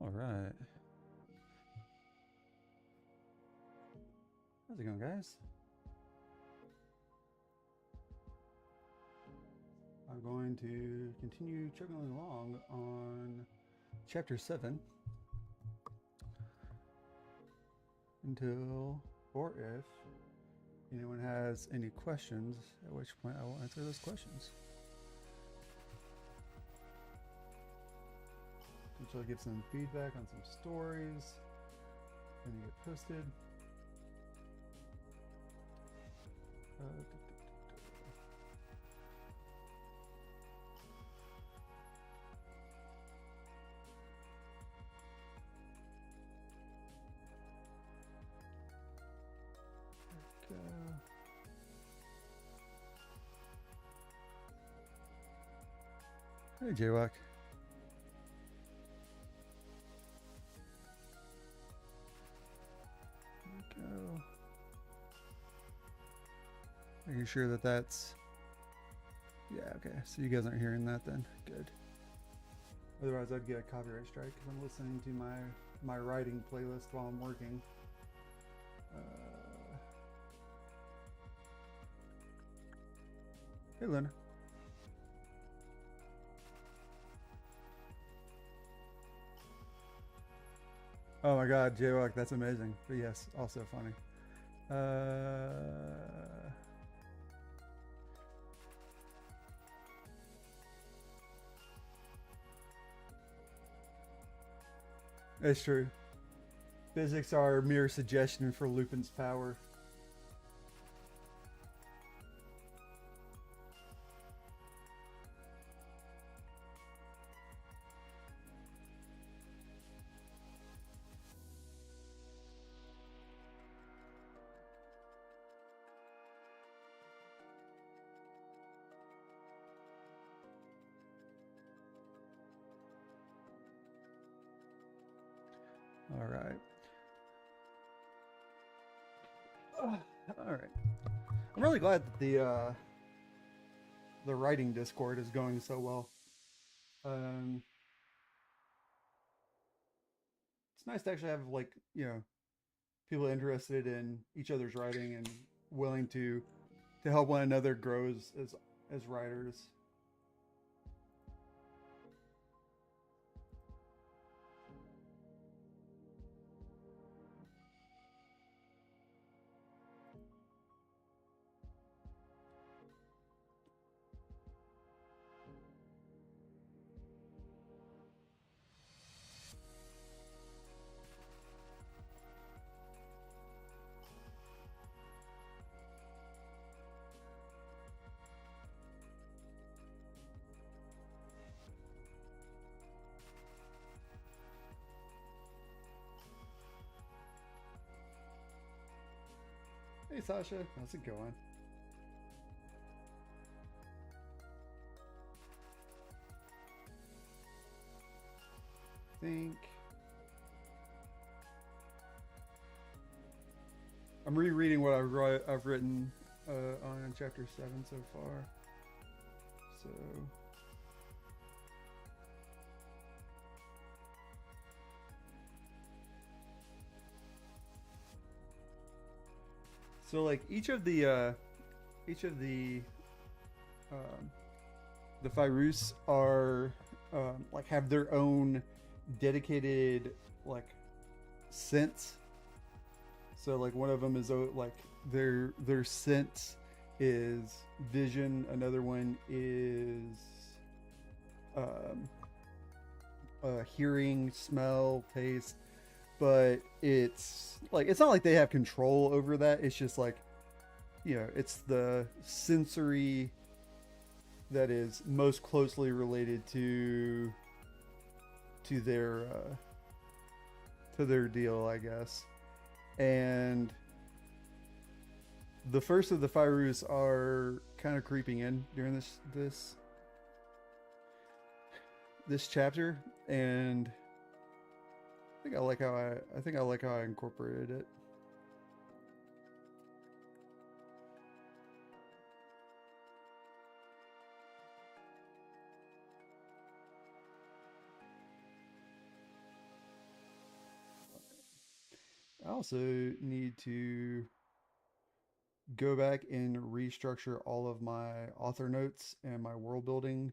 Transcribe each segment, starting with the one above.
All right. How's it going, guys? I'm going to continue chugging along on chapter 7 until, or if anyone has any questions, at which point I will answer those questions. Until I give some feedback on some stories when they get posted. Hey, Jaywalk. There we go. Making sure that that's... Yeah, okay. So you guys aren't hearing that then? Good. Otherwise, I'd get a copyright strike because I'm listening to my writing playlist while I'm working. Hey, Luna. Oh my god, Jaywalk, that's amazing. But yes, also funny. It's true. Physics are mere suggestion for Lupin's power. All right. All right. I'm really glad that the writing Discord is going so well. It's nice to actually have people interested in each other's writing and willing to help one another grow as writers. Hey Sasha, how's it going? Think I'm rereading what I've written on chapter 7 so far. So like each of the Firus are like have their own dedicated like sense. So like one of them is like their sense is vision. Another one is hearing, smell, taste. But it's not like they have control over that. It's just like it's the sensory that is most closely related to their deal, I guess. And the first of the Firus are kind of creeping in during this chapter, and I think I like how I incorporated it. I also need to go back and restructure all of my author notes and my world building.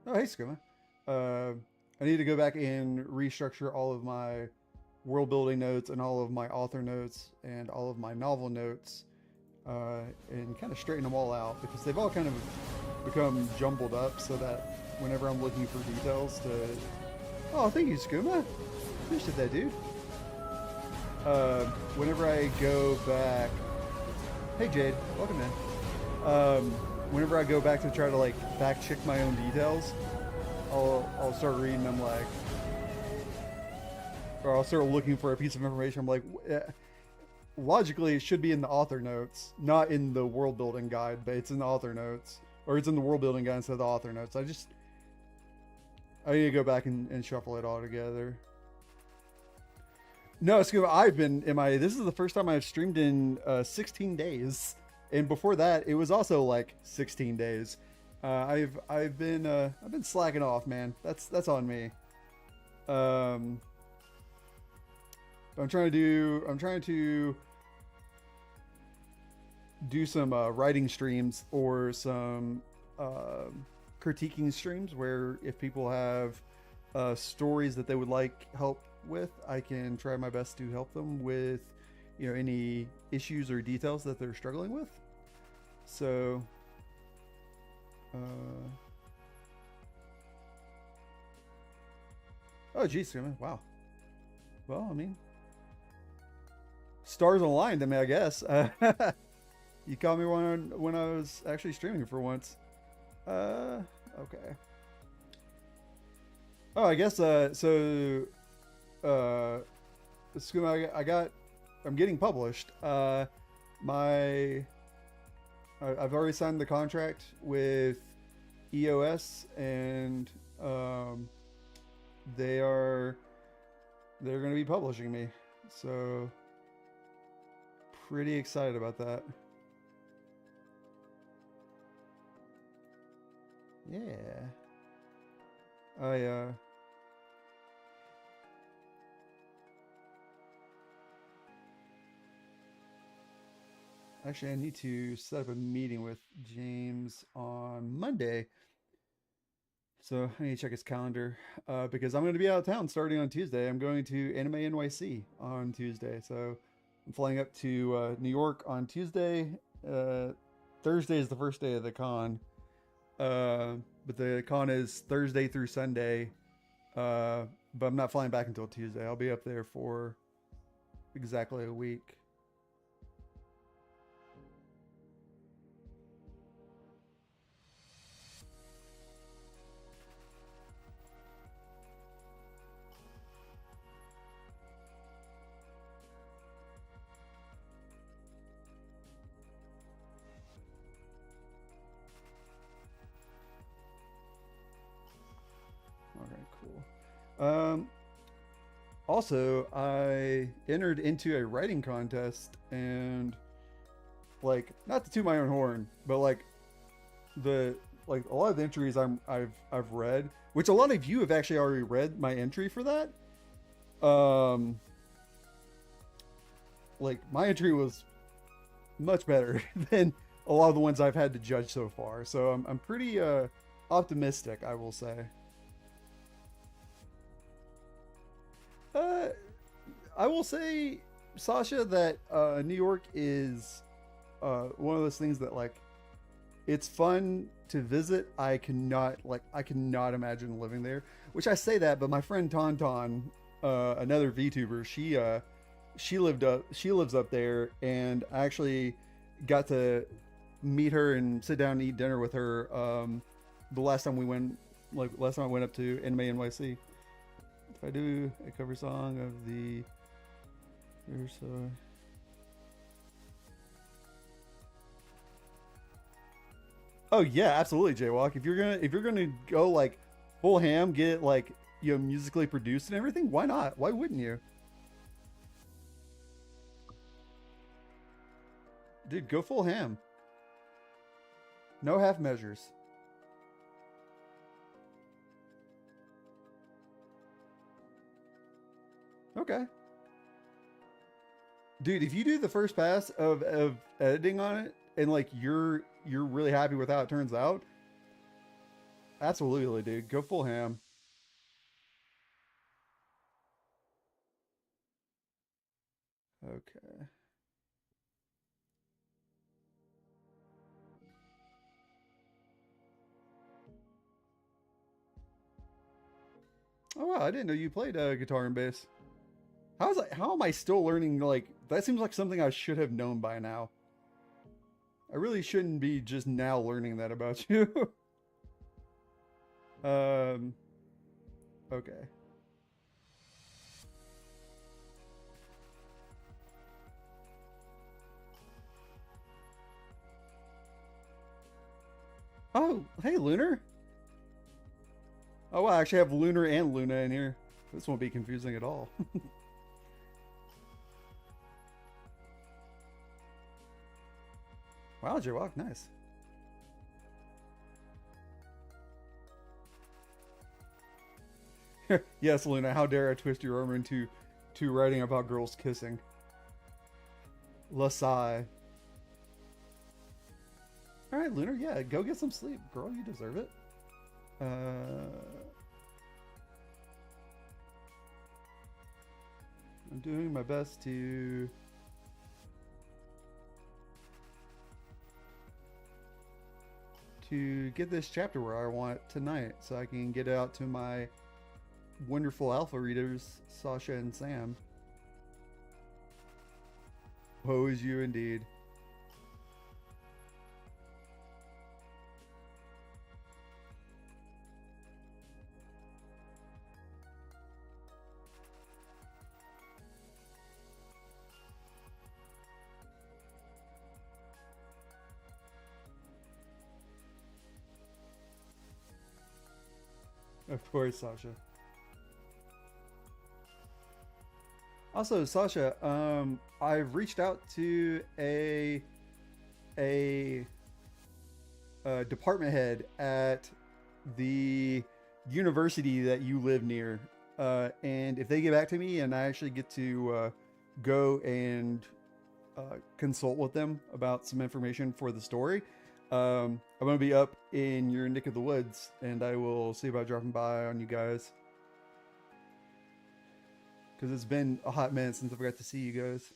Oh, hey, Skuma. Uh, I need to go back and restructure all of my world building notes and all of my author notes and all of my novel notes and kind of straighten them all out because they've all kind of become jumbled up so that whenever I'm looking for details to... Oh, thank you, Skuma. Appreciate that, dude. Whenever I go back... Hey, Jade. Welcome in. Whenever I go back to try to, like, fact check my own details, I'll start reading them, like... Or I'll start looking for a piece of information. I'm like... Logically, it should be in the author notes, not in the world building guide, but it's in the author notes. Or it's in the world building guide instead of the author notes. I need to go back and shuffle it all together. No, Scuba, I've been this is the first time I've streamed in 16 days. And before that, it was also like 16 days. I've been slacking off, man. That's on me. I'm trying to do some writing streams or some critiquing streams where if people have stories that they would like help with, I can try my best to help them with, you know, any issues or details that they're struggling with. So, oh geez, wow. Well, I mean, stars aligned. I mean, I guess. You caught me when I was actually streaming for once. Okay. Oh, I guess. I'm getting published. I've already signed the contract with EOS, and they're going to be publishing me. So pretty excited about that. Yeah. Actually, I need to set up a meeting with James on Monday. So I need to check his calendar because I'm going to be out of town starting on Tuesday. I'm going to Anime NYC on Tuesday. So I'm flying up to New York on Tuesday. Thursday is the first day of the con. But the con is Thursday through Sunday. But I'm not flying back until Tuesday. I'll be up there for exactly a week. Also, I entered into a writing contest, and like, not to toot my own horn, but like a lot of the entries I've read, which a lot of you have actually already read my entry for that. Like my entry was much better than a lot of the ones I've had to judge so far. So I'm pretty optimistic, I will say. I will say, Sasha, that New York is one of those things that, like, it's fun to visit. I cannot imagine living there. Which I say that, but my friend Tauntaun, another VTuber, she lives up there, and I actually got to meet her and sit down and eat dinner with her the last time I went up to Anime NYC. If I do a cover song of the Oh yeah, absolutely, Jaywalk. If you're gonna go like full ham, get it like, you know, musically produced and everything, why not? Why wouldn't you? Dude, go full ham. No half measures. Okay. Dude, if you do the first pass of editing on it and like you're really happy with how it turns out, absolutely, dude. Go full ham. Okay. Oh wow, I didn't know you played guitar and bass. How am I still learning? Like that seems like something I should have known by now. I really shouldn't be just now learning that about you. um. Okay. Oh, hey, Lunar. Oh, wow, I actually have Lunar and Luna in here. This won't be confusing at all. Wow, Jaywalk, nice. Yes, Luna, how dare I twist your arm into writing about girls kissing. Lasai. Alright, Lunar, yeah, go get some sleep. Girl, you deserve it. I'm doing my best to get this chapter where I want it tonight so I can get it out to my wonderful alpha readers, Sasha and Sam. Woe is you indeed. Of course, Sasha. Also, Sasha, I've reached out to a department head at the university that you live near, and if they get back to me and I actually get to go and consult with them about some information for the story, I'm gonna be up in your neck of the woods, and I will see about dropping by on you guys. Because it's been a hot minute since I've got to see you guys.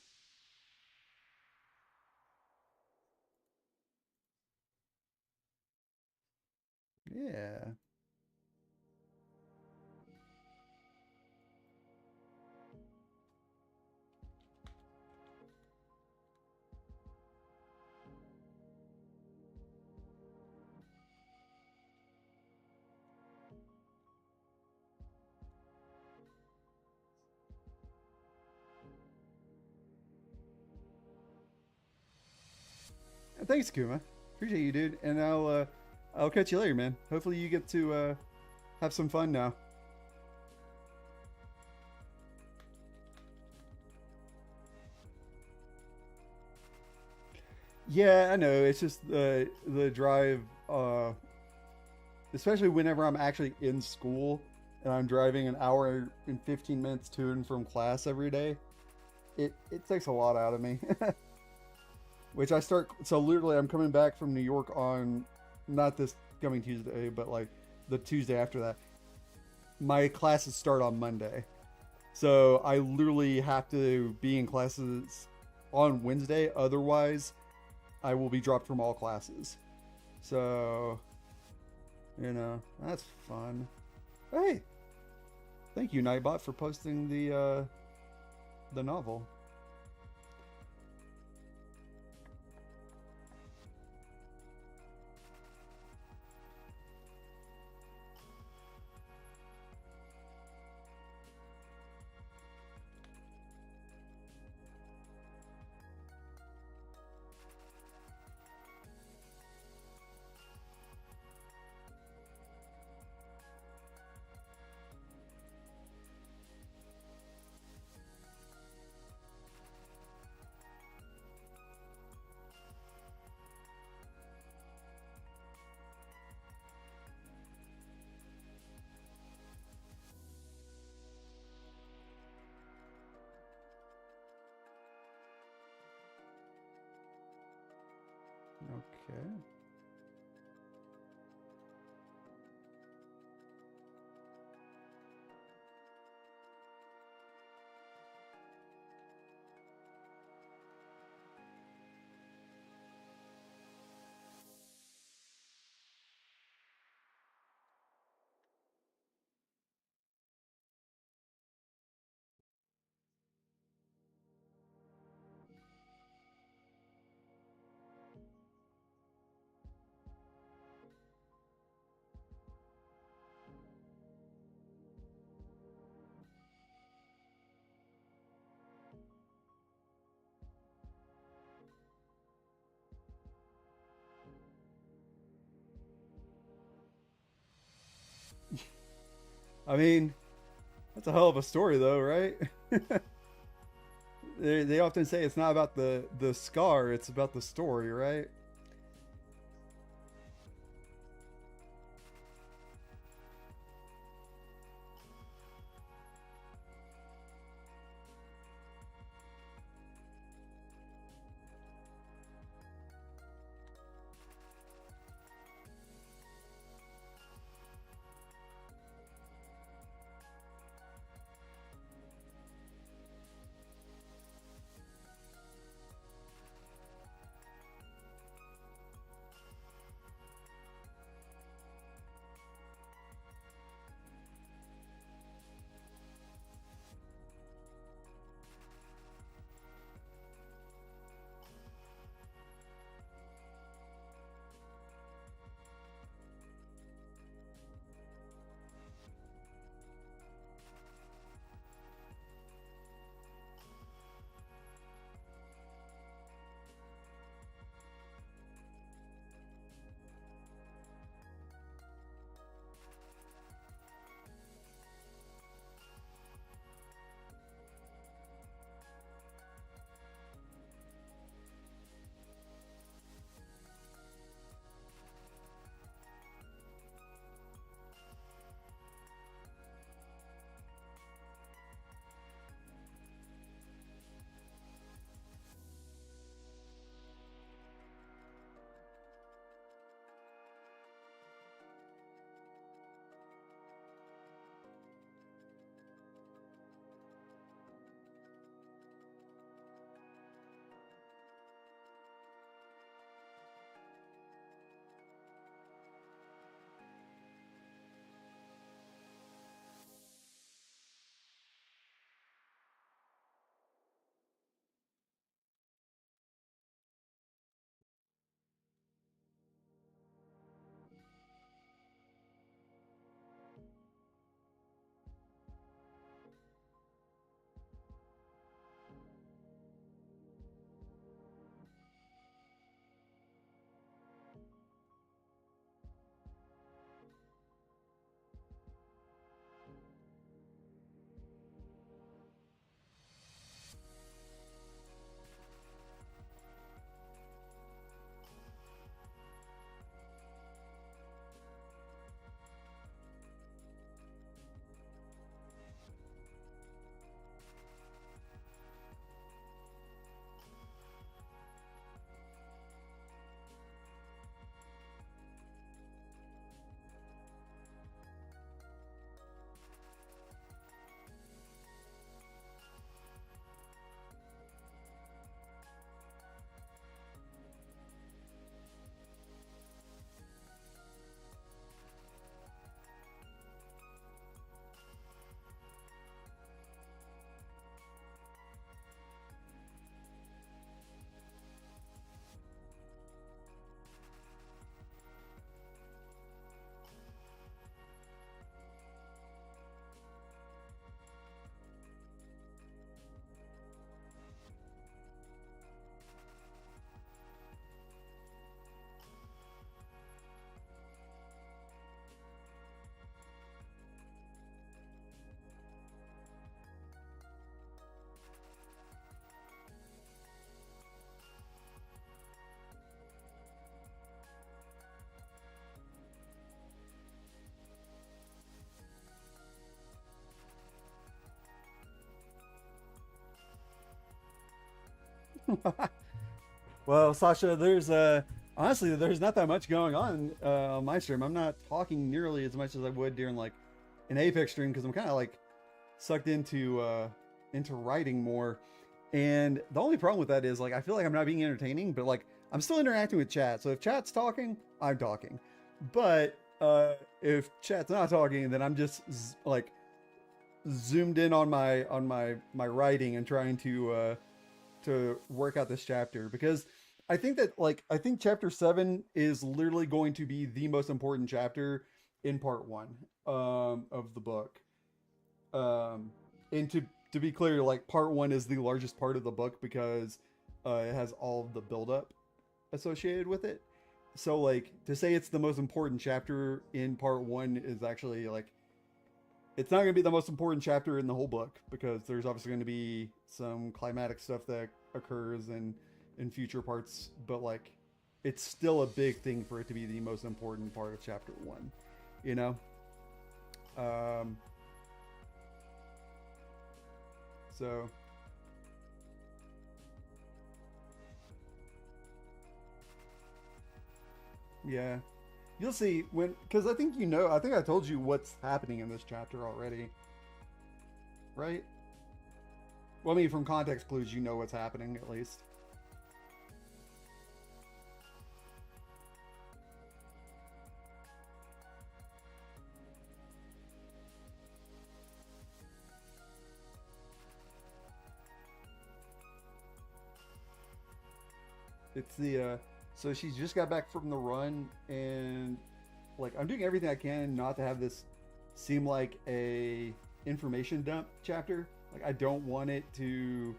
Yeah. Thanks, Kuma. Appreciate you, dude. And I'll catch you later, man. Hopefully you get to have some fun now. Yeah, I know. It's just the drive, especially whenever I'm actually in school and I'm driving an hour and 15 minutes to and from class every day. It takes a lot out of me. Which I start, so literally I'm coming back from New York on not this coming Tuesday, but like the Tuesday after that. My classes start on Monday. So I literally have to be in classes on Wednesday, otherwise I will be dropped from all classes. So, that's fun. Hey, thank you, Nightbot, for posting the novel. Okay. I mean, that's a hell of a story, though, right? They often say it's not about the scar; it's about the story, right? Well, Sasha, there's Honestly, there's not that much going on my stream. I'm not talking nearly as much as I would during like an Apex stream because I'm kind of like sucked into writing more. And the only problem with that is like I feel like I'm not being entertaining, but like I'm still interacting with chat. So if chat's talking, I'm talking. But if chat's not talking, then I'm just like zoomed in on my writing and trying to work out this chapter because I think chapter 7 is literally going to be the most important chapter in part 1 of the book. And to be clear, like part 1 is the largest part of the book because it has all of the build up associated with it. So like to say it's the most important chapter in part 1 is actually like it's not going to be the most important chapter in the whole book because there's obviously going to be some climatic stuff that occurs in future parts, but like it's still a big thing for it to be the most important part of chapter 1, you know. um so yeah, you'll see when, because I think I think I told you what's happening in this chapter already, right? Well, I mean, from context clues, you know what's happening at least. It's the so she's just got back from the run, and like I'm doing everything I can not to have this seem like a information dump chapter. Like I don't want it to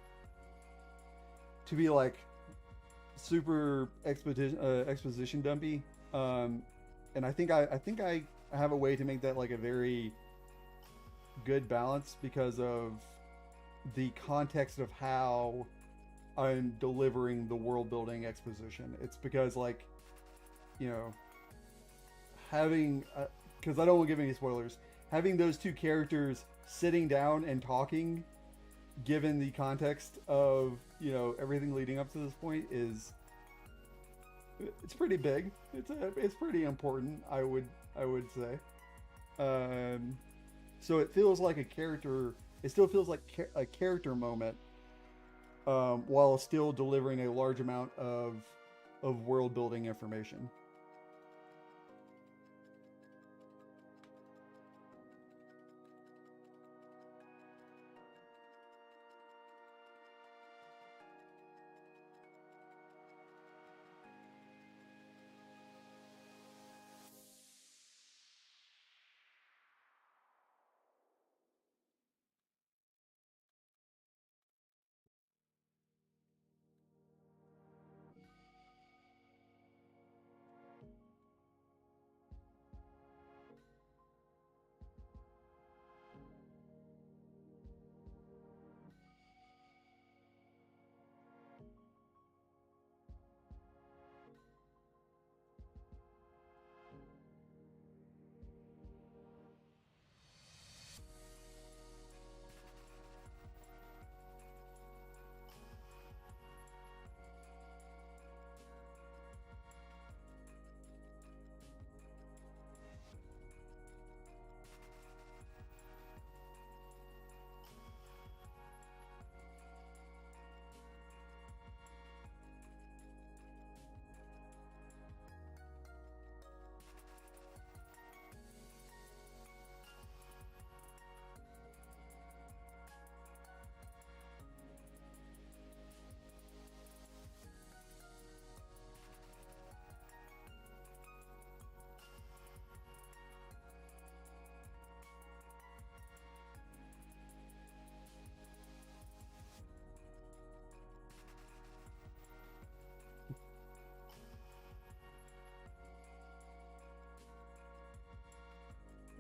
be like super exposition dumpy. And I think I have a way to make that like a very good balance because of the context of how I'm delivering the world building exposition. It's because like, you know, having because I don't want to give any spoilers. Having those two characters sitting down and talking, given the context of everything leading up to this point, it's pretty big. It's pretty important. I would say. So it feels like a character. It still feels like a character moment, while still delivering a large amount of world building information.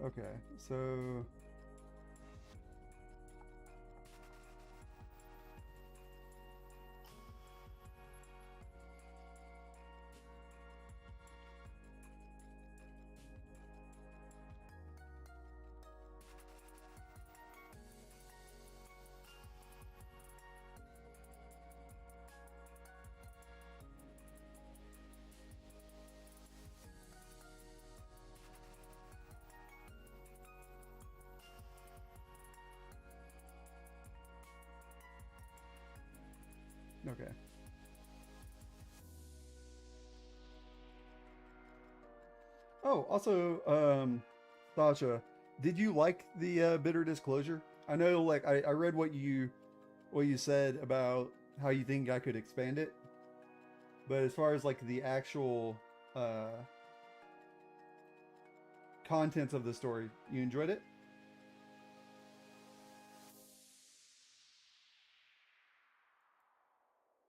Okay, so Okay. Oh, also, Sasha, did you like the bitter disclosure? I know, like, I read what you said about how you think I could expand it, but as far as like the actual uh, contents of the story, you enjoyed it?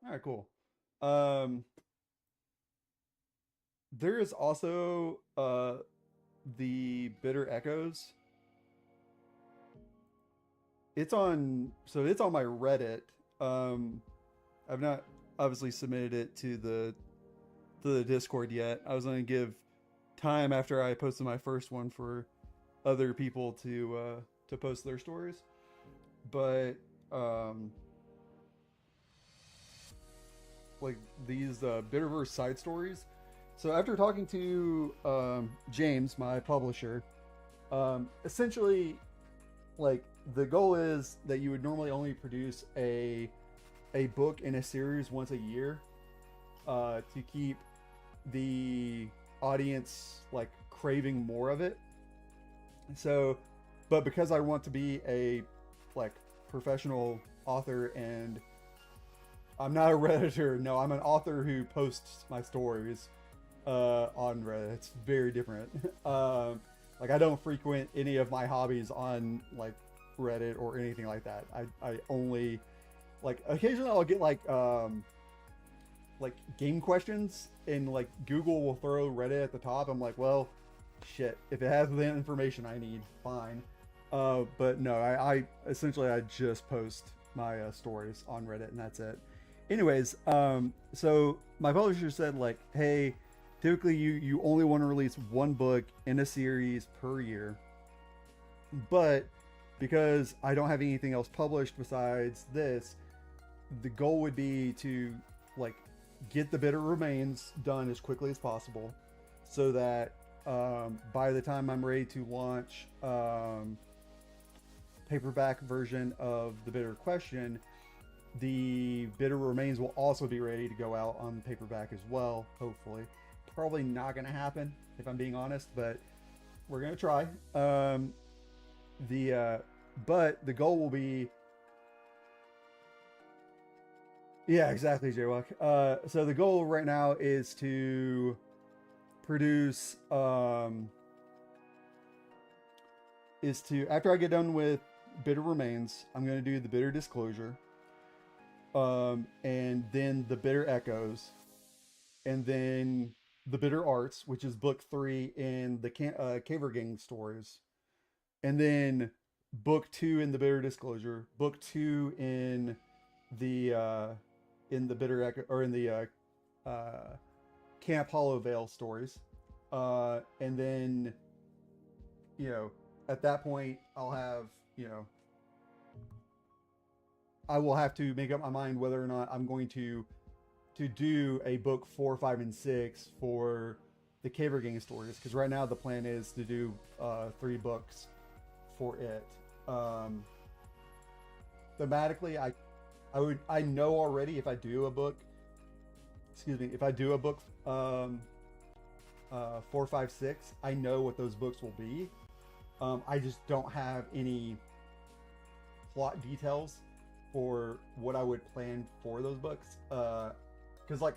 All right, cool. Um, there is also the Bitter Echoes. It's on my Reddit. Um, I've not obviously submitted it to the Discord yet. I was gonna give time after I posted my first one for other people to post their stories, but um, like these Bitterverse side stories. So after talking to James, my publisher, essentially, like the goal is that you would normally only produce a book in a series once a year to keep the audience like craving more of it. So, but because I want to be a like professional author and I'm not a redditor, no, I'm an author who posts my stories on Reddit. It's very different. Like I don't frequent any of my hobbies on like Reddit or anything like that. I only like occasionally I'll get like game questions and like Google will throw Reddit at the top. I'm like, well, shit. If it has the information I need, fine. But no, I essentially I just post my stories on Reddit and that's it. Anyways, so my publisher said like, hey, typically you only want to release one book in a series per year, but because I don't have anything else published besides this, the goal would be to like get the Bitter Remains done as quickly as possible, so that by the time I'm ready to launch paperback version of the Bitter Question, the Bitter Remains will also be ready to go out on paperback as well. Hopefully, probably not going to happen if I'm being honest, but we're going to try. The but the goal will be, yeah, exactly, Jaywalk. So the goal right now is to produce is to after I get done with Bitter Remains, I'm going to do the Bitter Disclosure, and then the Bitter Echoes, and then the Bitter Arts, which is book 3 in the Caver Gang stories, and then book 2 in the Bitter Disclosure, book 2 in the Bitter Echo or in the Camp Hollow Vale stories, and then you know at that point I'll have I will have to make up my mind whether or not I'm going to do a book 4, 5, and 6 for the Caver Gang stories, because right now the plan is to do 3 books for it. Thematically, I know already if I do a book, excuse me, if I do a book 4, 5, 6, I know what those books will be. I just don't have any plot details for what I would plan for those books. Because like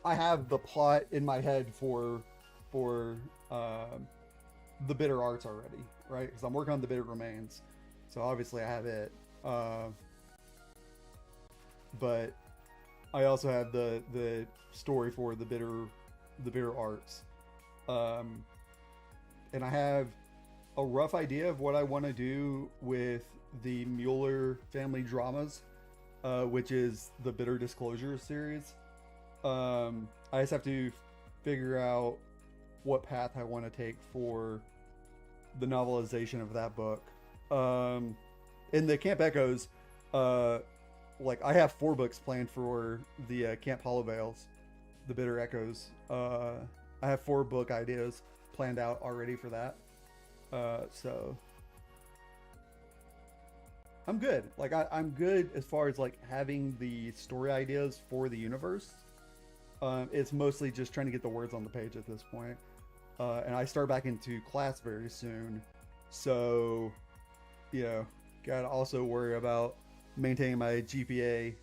I have the plot in my head for the Bitter Arts already, right? Because I'm working on the Bitter Remains, so obviously I have it. But I also have the story for the Bitter Arts, and I have a rough idea of what I want to do with the Mueller family dramas, which is the Bitter Disclosure series. I just have to figure out what path I want to take for the novelization of that book. In the Camp Echoes, like I have 4 books planned for the Camp Hollow Vales, the Bitter Echoes. I have 4 book ideas planned out already for that. So I'm good. Like I'm good as far as like having the story ideas for the universe. It's mostly just trying to get the words on the page at this point. And I start back into class very soon, so you know, gotta also worry about maintaining my GPA.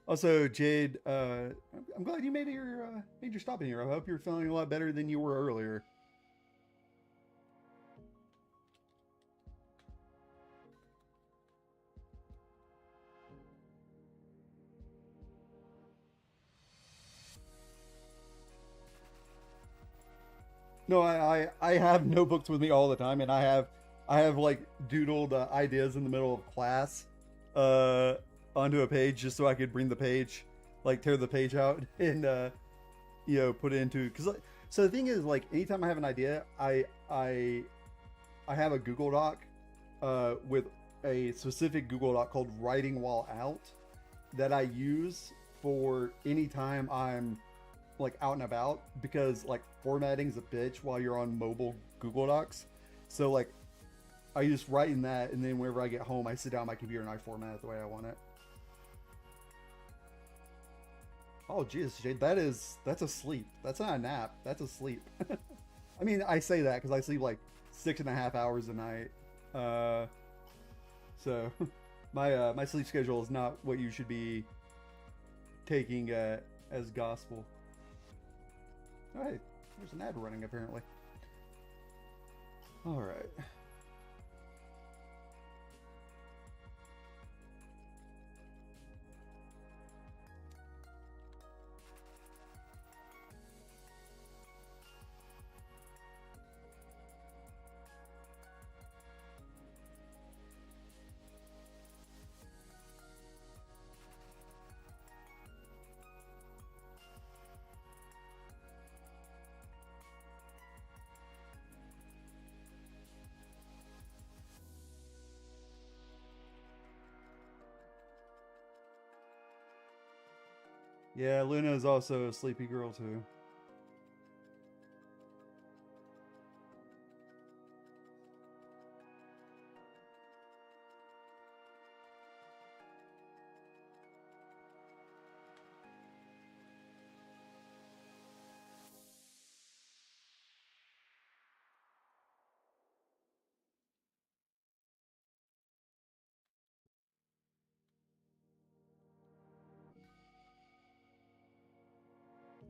Also, Jade, I'm glad you made your stop in here. I hope you're feeling a lot better than you were earlier. No, I have notebooks with me all the time, and I have like doodled ideas in the middle of class, uh, onto a page just so I could bring the page, like tear the page out and put it into because so the thing is like anytime I have an idea, I have a Google Doc, with a specific Google Doc called Writing While Out that I use for any time I'm like out and about because like formatting's a bitch while you're on mobile Google Docs. So like I just write in that, and then whenever I get home, I sit down on my computer and I format it the way I want it. Oh, geez, Jade, that's a sleep. That's not a nap. That's a sleep. I mean, I say that because I sleep like 6.5 hours a night. Uh, so my sleep schedule is not what you should be taking as gospel. Oh, hey, there's an ad running apparently. All right. Yeah, Luna is also a sleepy girl too.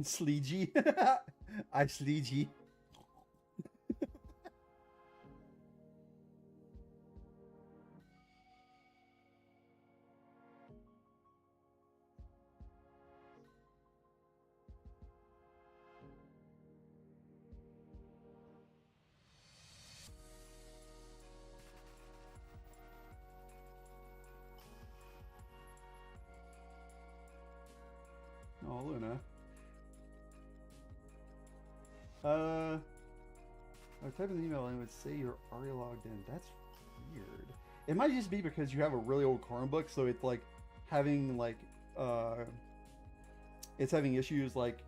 Sleegey. I sleegey. Oh, Luna. Uh, I type in the email and it would say you're already logged in. That's weird. It might just be because you have a really old Chromebook, so it's like having like uh, it's having issues like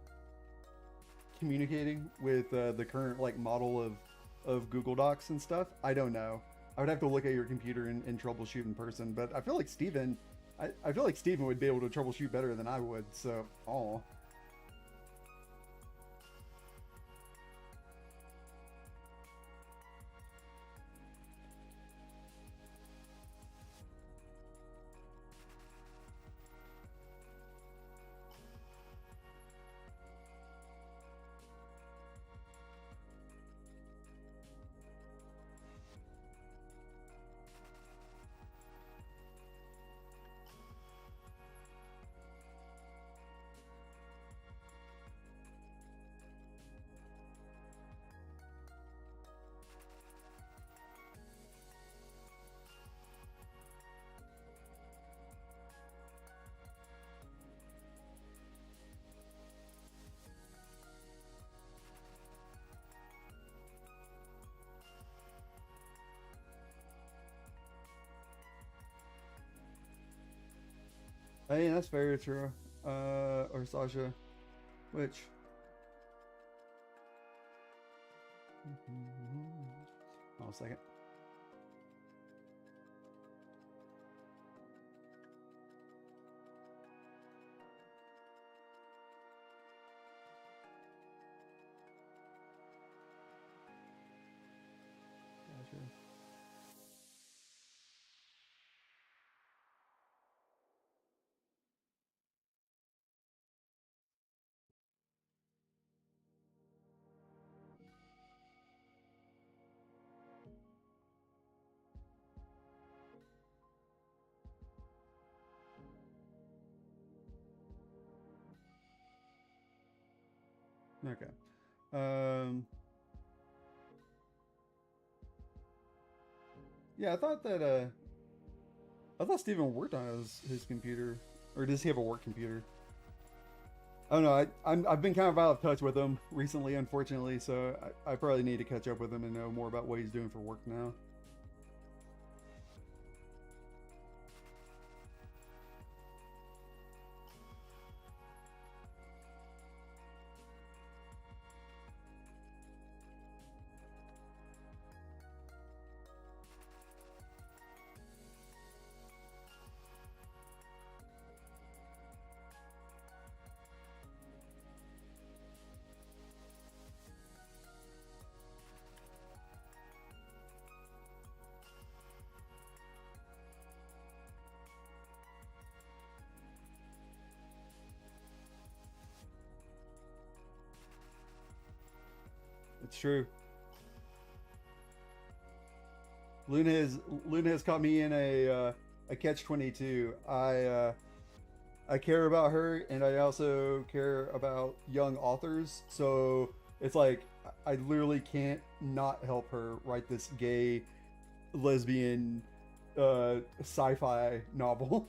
communicating with the current like model of Google Docs and stuff. I don't know. I would have to look at your computer and troubleshoot in person. But I feel like I feel like Steven would be able to troubleshoot better than I would. So, oh. Hey, that's very true. Or Sasha. Which? Hold on a second. Gotcha. Okay. Yeah, I thought Steven worked on his computer, or does he have a work computer? I don't know. I've been kind of out of touch with him recently, unfortunately. So I probably need to catch up with him and know more about what he's doing for work now. It's true. Luna has caught me in a catch 22. I care about her, and I also care about young authors. So it's like I literally can't not help her write this gay lesbian sci-fi novel.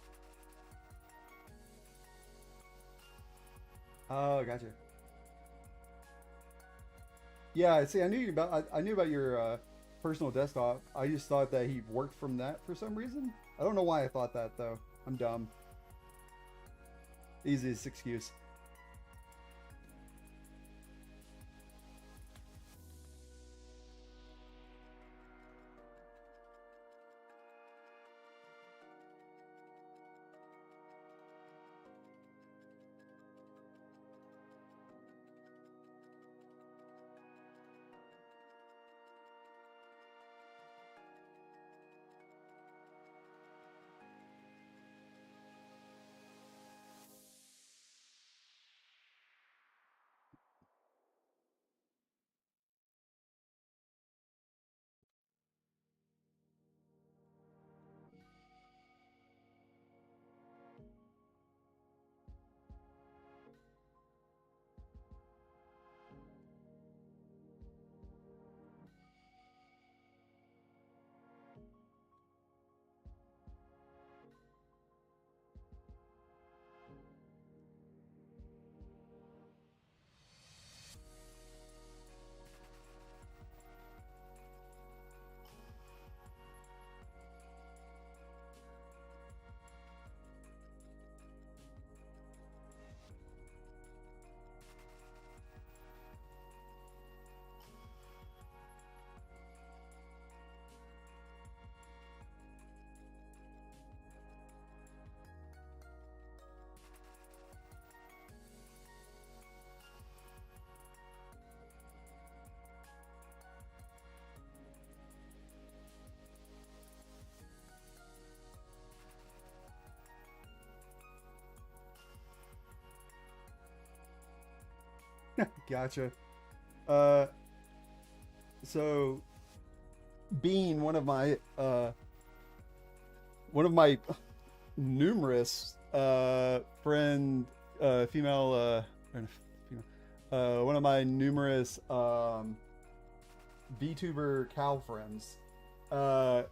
Oh, gotcha. Yeah, see, I knew about your personal desktop. I just thought that he worked from that for some reason. I don't know why I thought that though. I'm dumb. Easiest excuse. Gotcha. Uh, so being one of my numerous friend female or female, one of my numerous VTuber cow friends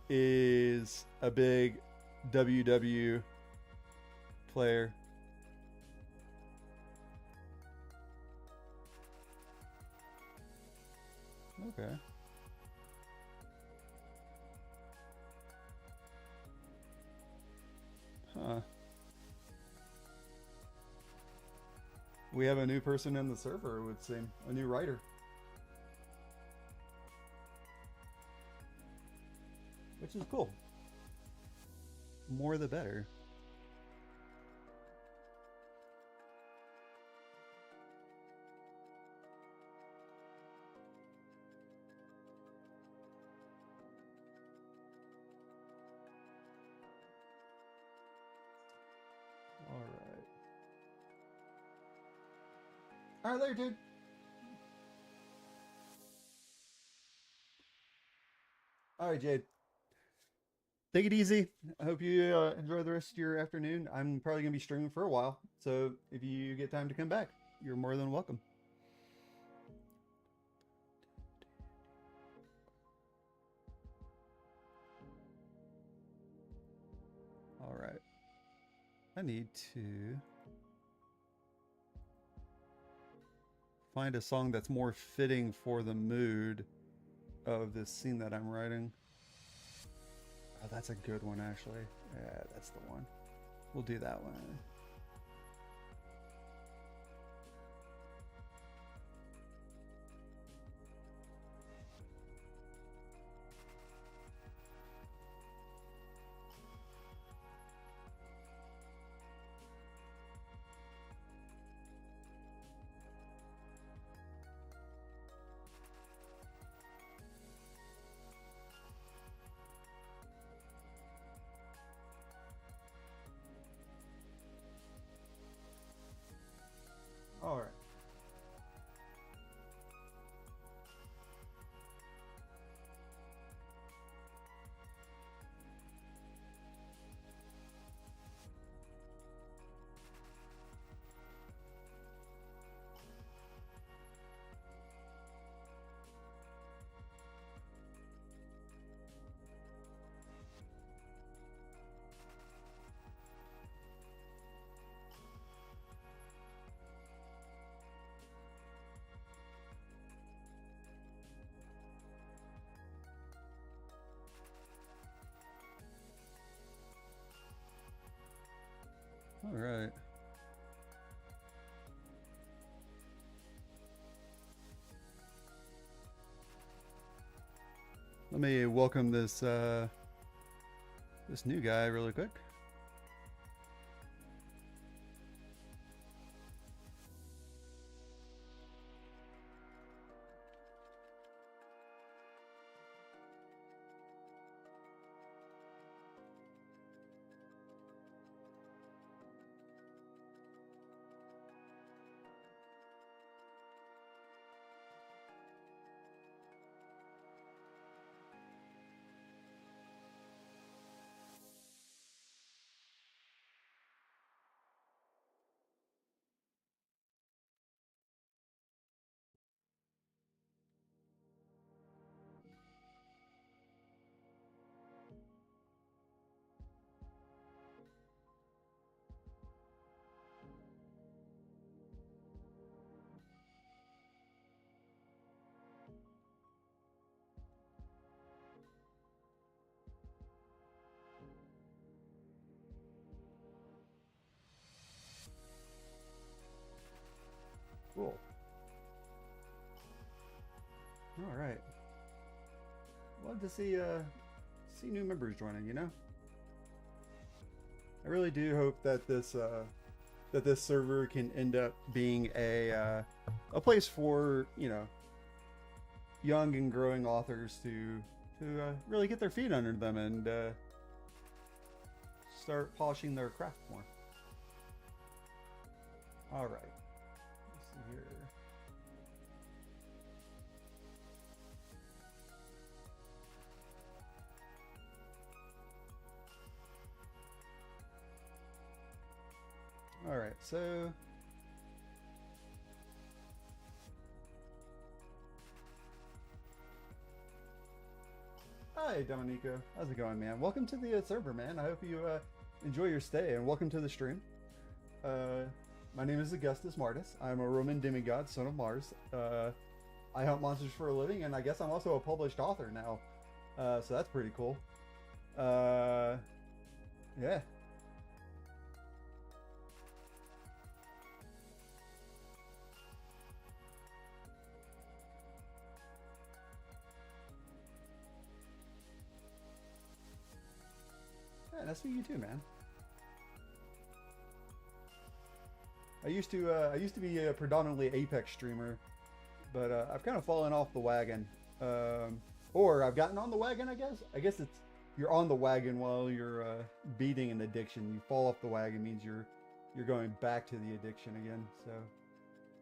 is a big WW player. Okay. Huh. We have a new person in the server, it would seem. A new writer. Which is cool. More the better. Alright. Alright, there, dude. Alright, Jade. Take it easy. I hope you enjoy the rest of your afternoon. I'm probably going to be streaming for a while, so if you get time to come back, you're more than welcome. All right. I need to find a song that's more fitting for the mood of this scene that I'm writing. Oh, that's a good one, actually. Yeah, that's the one. We'll do that one. All right. All right. Let me welcome this this new guy really quick. Cool. All right. Love to see new members joining. You know, I really do hope that this server can end up being a place for, you know, young and growing authors to really get their feet under them and start polishing their craft more. All right. Let's see here. All right, so hi, Dominico. How's it going, man? Welcome to the server, man. I hope you enjoy your stay, and welcome to the stream. My name is Augustus Martis. I'm a Roman demigod, son of Mars. I hunt monsters for a living, and I guess I'm also a published author now. So that's pretty cool. Yeah. nice to meet you too, man. I used to be a predominantly Apex streamer, but I've kind of fallen off the wagon. Or I've gotten on the wagon, I guess. I guess it's you're on the wagon while you're beating an addiction. You fall off the wagon means you're going back to the addiction again. So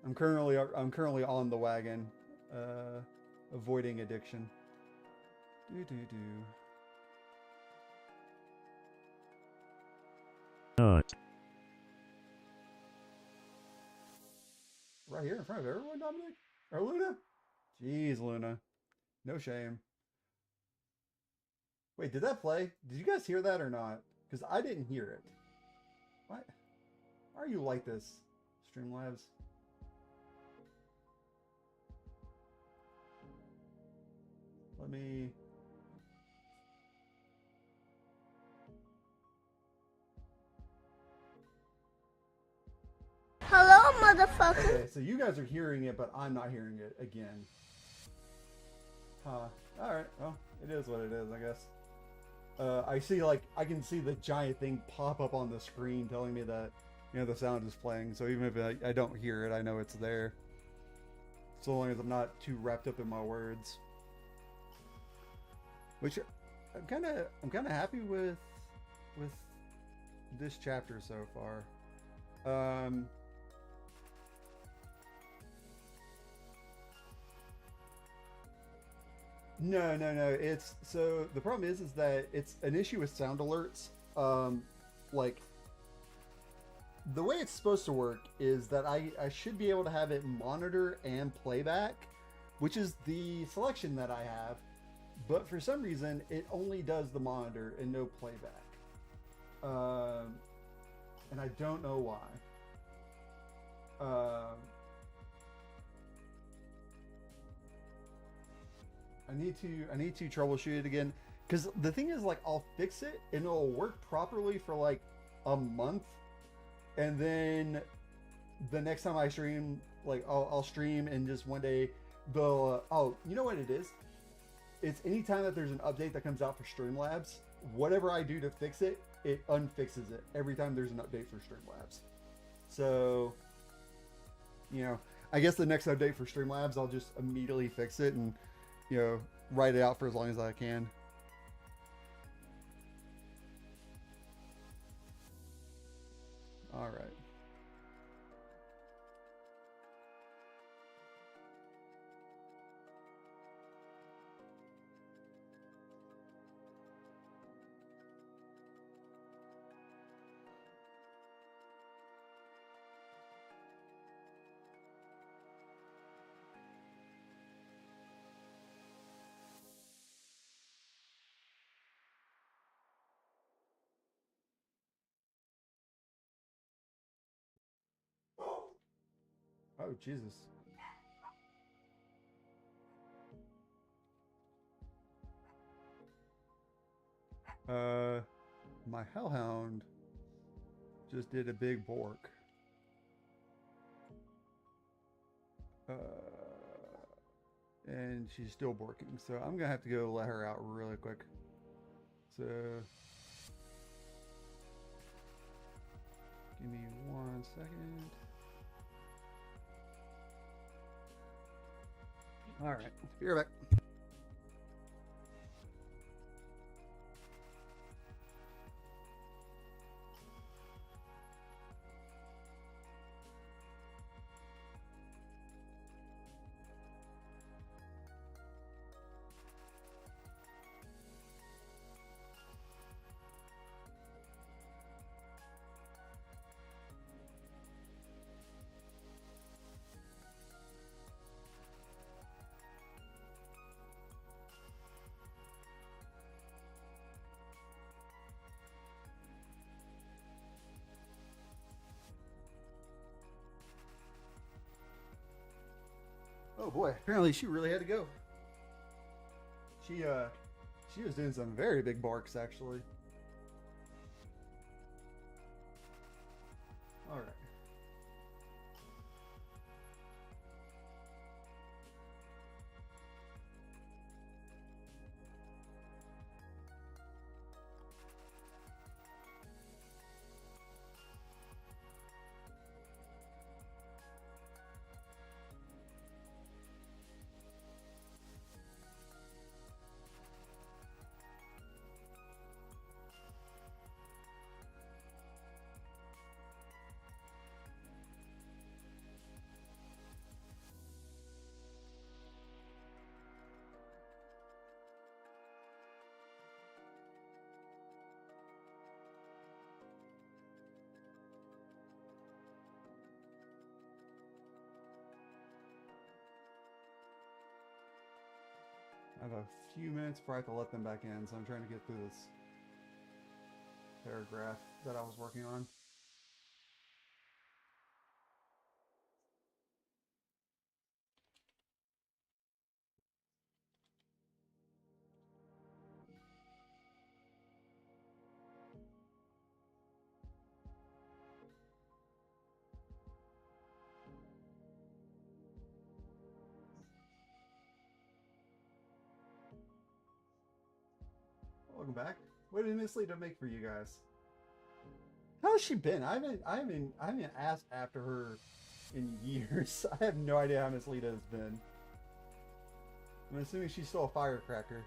I'm currently on the wagon, avoiding addiction. Do do do. Not. Right here in front of everyone, Dominic? Or Luna? Jeez, Luna. No shame. Wait, did that play? Did you guys hear that or not? Because I didn't hear it. What? Why are you like this, Streamlabs? Let me... Hello, motherfucker. Okay, so you guys are hearing it, but I'm not hearing it again. Huh. Alright, well, it is what it is, I guess. I see, like, I can see the giant thing pop up on the screen telling me that, you know, the sound is playing. So even if I don't hear it, I know it's there. So long as I'm not too wrapped up in my words. Which I'm kind of happy with this chapter so far. No. It's so the problem is that it's an issue with sound alerts. Like the way it's supposed to work is that I should be able to have it monitor and playback, which is the selection that I have. But for some reason, it only does the monitor and no playback. And I don't know why. I need to troubleshoot it again, because the thing is, like, I'll fix it and it'll work properly for like a month, and then the next time I stream, like I'll stream and just one day they'll oh, you know what it is? It's anytime that there's an update that comes out for Streamlabs, whatever I do to fix it, it unfixes it every time there's an update for Streamlabs. So, you know, I guess the next update for Streamlabs, I'll just immediately fix it and, you know, write it out for as long as I can. All right. Oh, Jesus. My hellhound just did a big bork. And she's still borking, so I'm gonna have to go let her out really quick. So, give me 1 second. All right, be right back. Oh boy, apparently she really had to go. She was doing some very big barks actually. All right. I have a few minutes before I have to let them back in, so I'm trying to get through this paragraph that I was working on. Welcome back. What did Miss Lita make for you guys? How has she been? I haven't asked after her in years. I have no idea how Miss Lita has been. I'm assuming she's still a firecracker.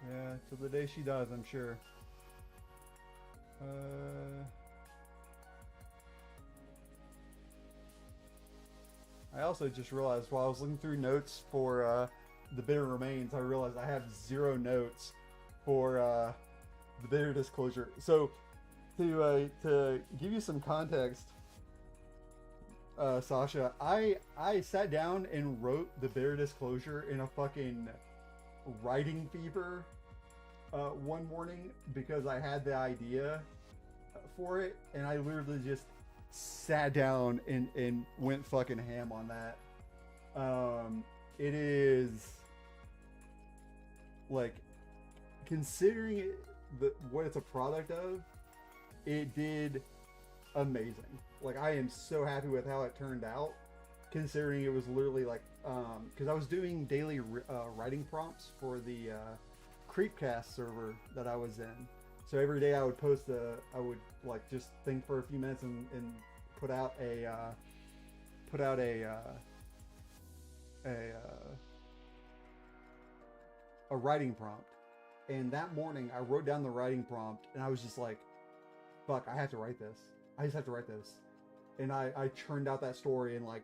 Yeah, till the day she does, I'm sure. I also just realized while I was looking through notes for the bitter remains, I realized I have 0 notes for the bitter disclosure. So to give you some context, Sasha, I sat down and wrote the bitter disclosure in a fucking writing fever one morning because I had the idea for it, and I literally just sat down and went fucking ham on that. It is like, considering what it's a product of, it did amazing. Like, I am so happy with how it turned out, considering it was literally like, because I was doing daily writing prompts for the Creepcast server that I was in. So every day I would I would like just think for a few minutes and put out a writing prompt. And that morning I wrote down the writing prompt, and I was just like, fuck, I have to write this. I just have to write this. And I churned out that story in like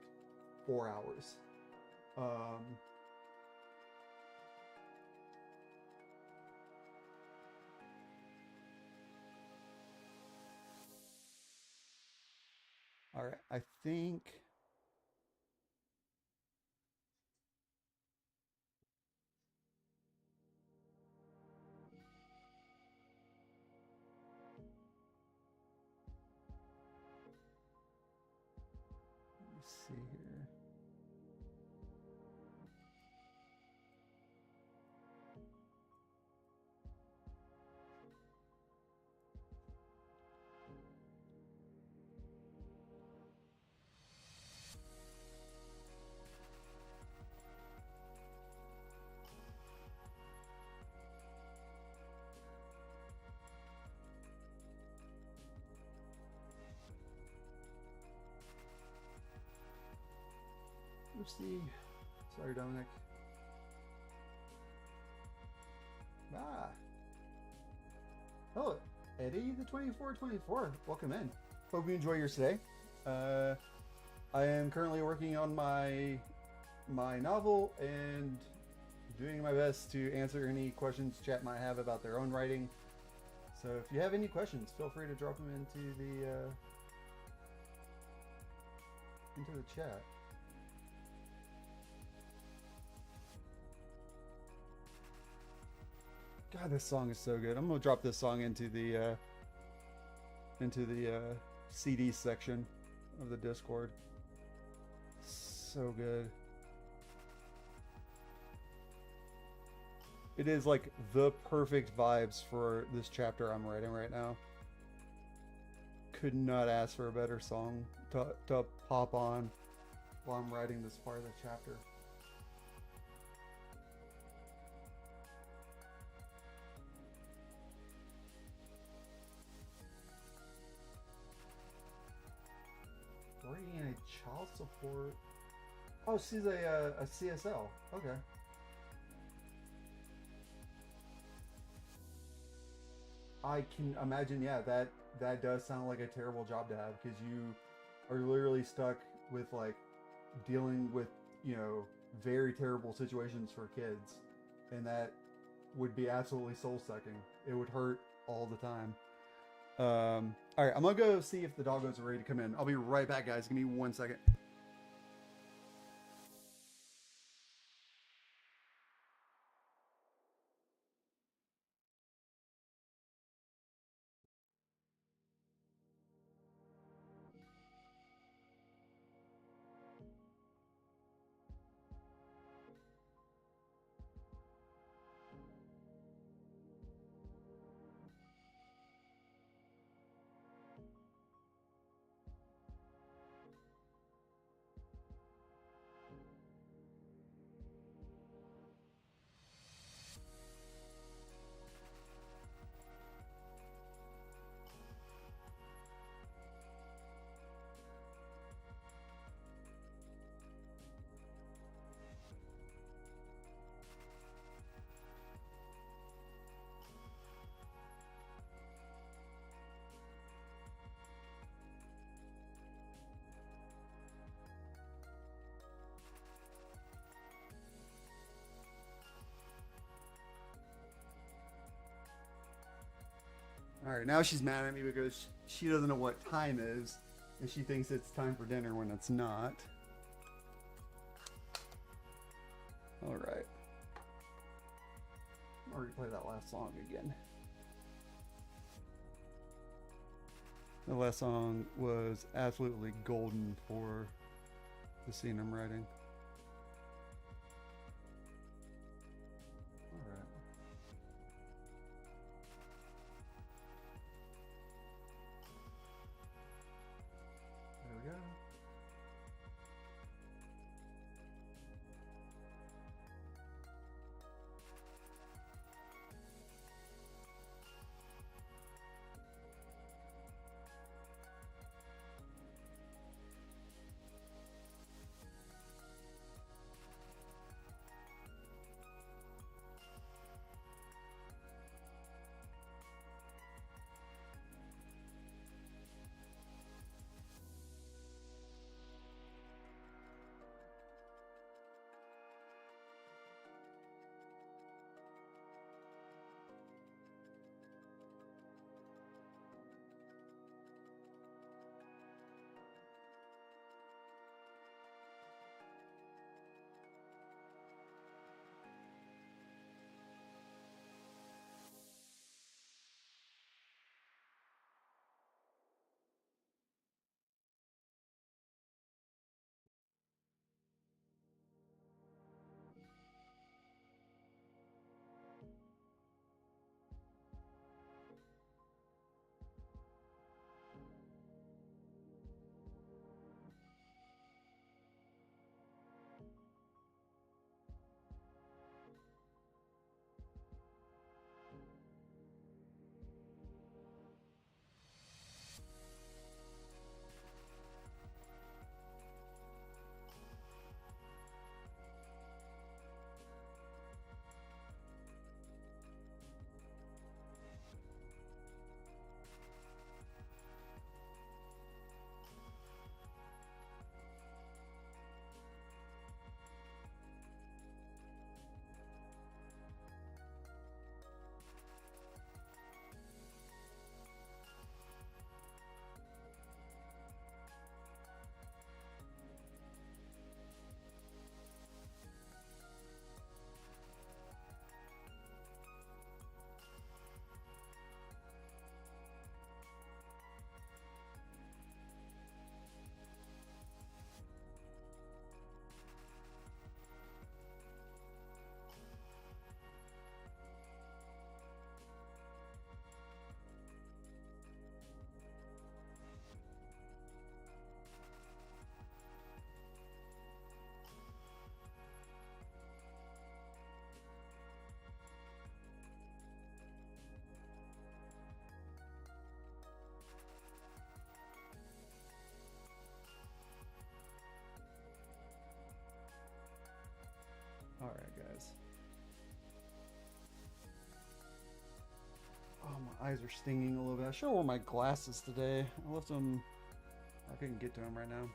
4 hours. All right, I think. Let me see here. Oopsie. Sorry, Dominic. Ah. Hello, Eddie the 2424. Welcome in. Hope you enjoy yours today. I am currently working on my novel and doing my best to answer any questions chat might have about their own writing. So if you have any questions, feel free to drop them into the chat. God, this song is so good. I'm gonna drop this song into the CD section of the Discord. So good. It is like the perfect vibes for this chapter I'm writing right now. Could not ask for a better song to pop on while I'm writing this part of the chapter. Working in a child support. Oh, she's a CSL. Okay. I can imagine. Yeah, that does sound like a terrible job to have, because you are literally stuck with like dealing with, you know, very terrible situations for kids, and that would be absolutely soul sucking. It would hurt all the time. All right, I'm gonna go see if the doggos are ready to come in. I'll be right back, guys. Give me 1 second. All right, now she's mad at me because she doesn't know what time is, and she thinks it's time for dinner when it's not. All right. I'll replay that last song again. The last song was absolutely golden for the scene I'm writing. All right. There we go. All right, guys. Oh, my eyes are stinging a little bit. I should have worn my glasses today. I left them. I couldn't get to them right now.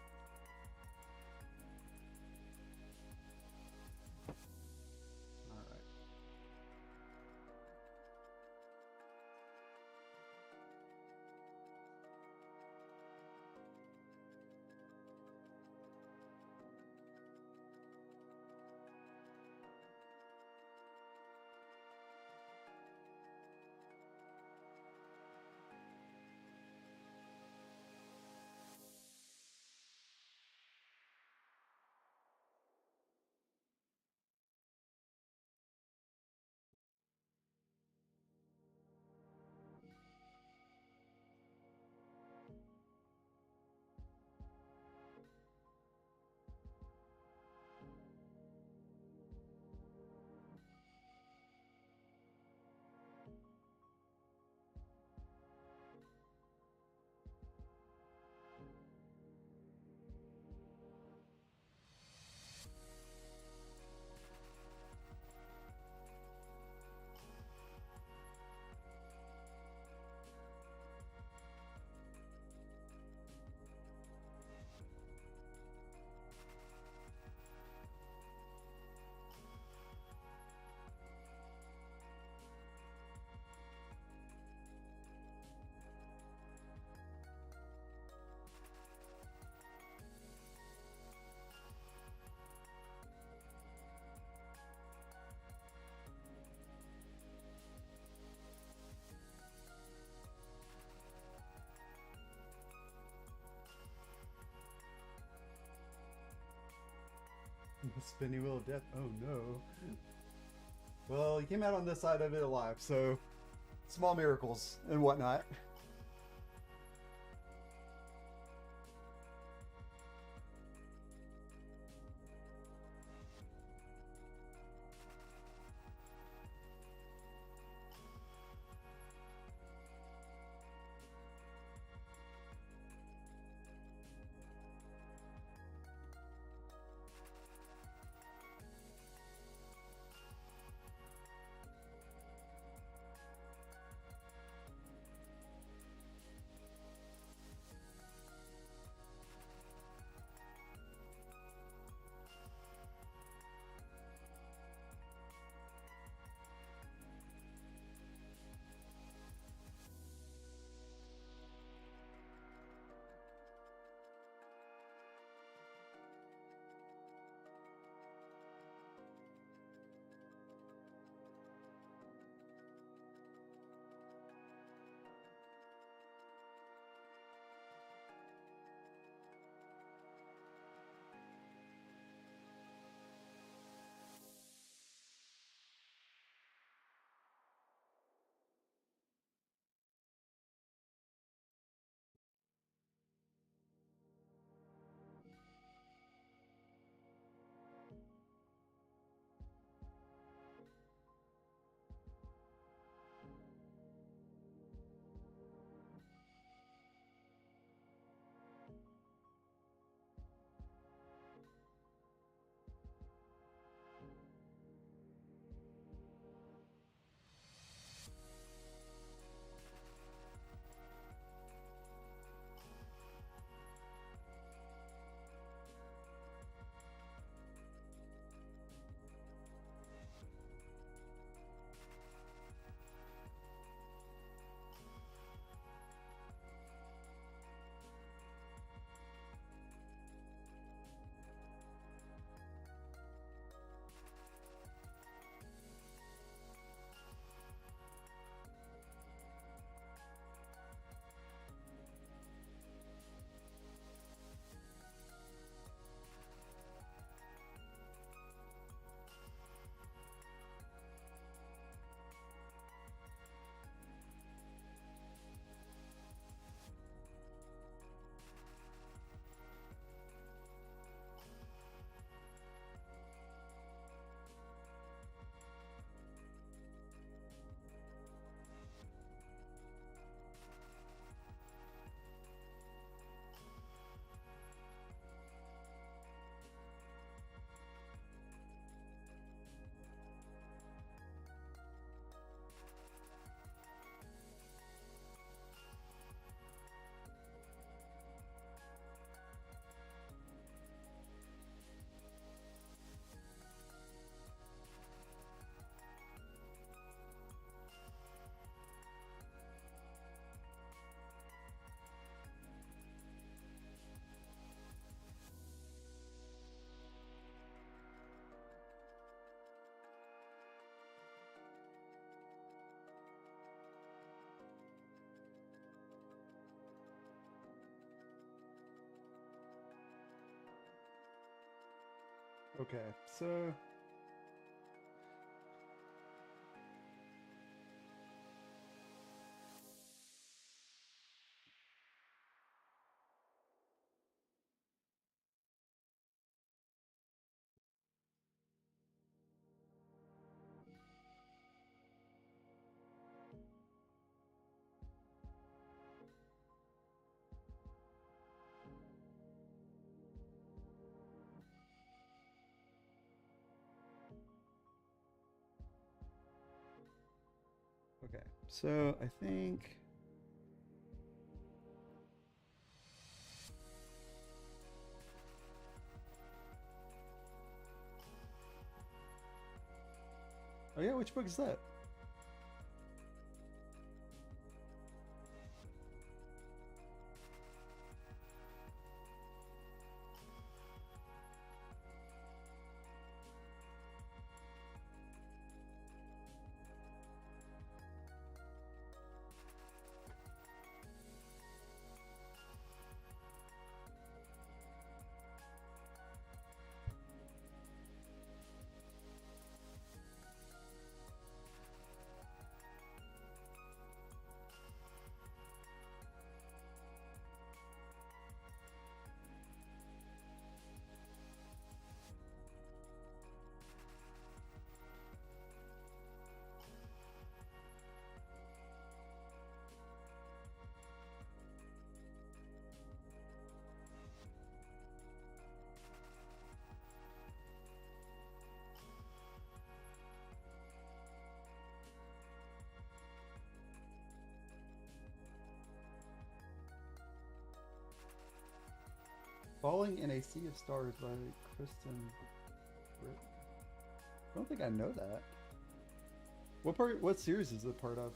The spinning wheel of death. Oh no. Well, he came out on this side of it alive, so small miracles and whatnot. Okay, so okay, so I think. Oh yeah, which book is that? Falling in a Sea of Stars by Kristen Britt. I don't think I know that. What part? What series is it part of?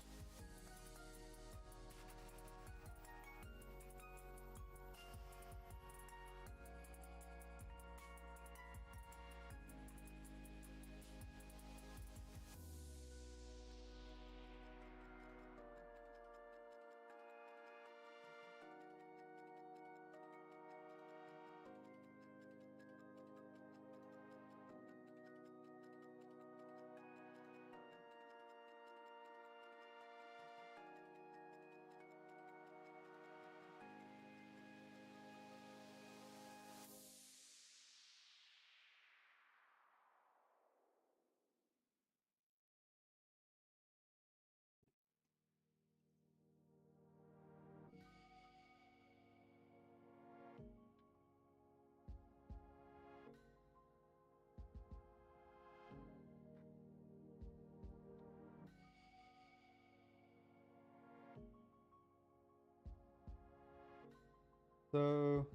So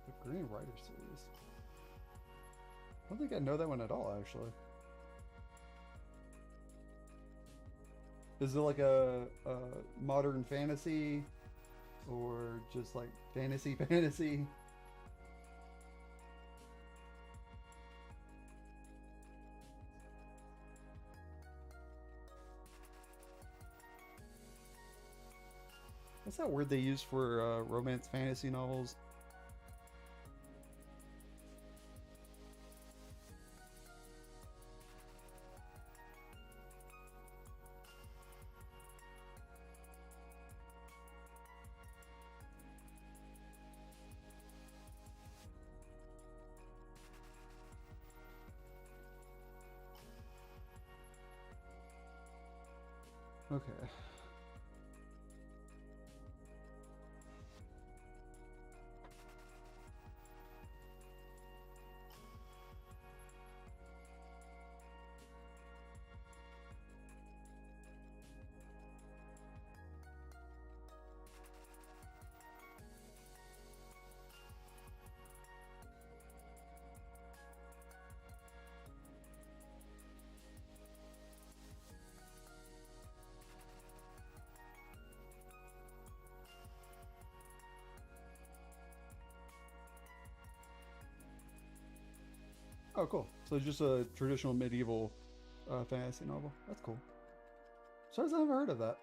the Green Rider series. I don't think I know that one at all, actually. Is it like a modern fantasy or just like fantasy fantasy? What's that word they use for romance fantasy novels? Okay. Oh, cool. So it's just a traditional medieval fantasy novel. That's cool. So I've never heard of that.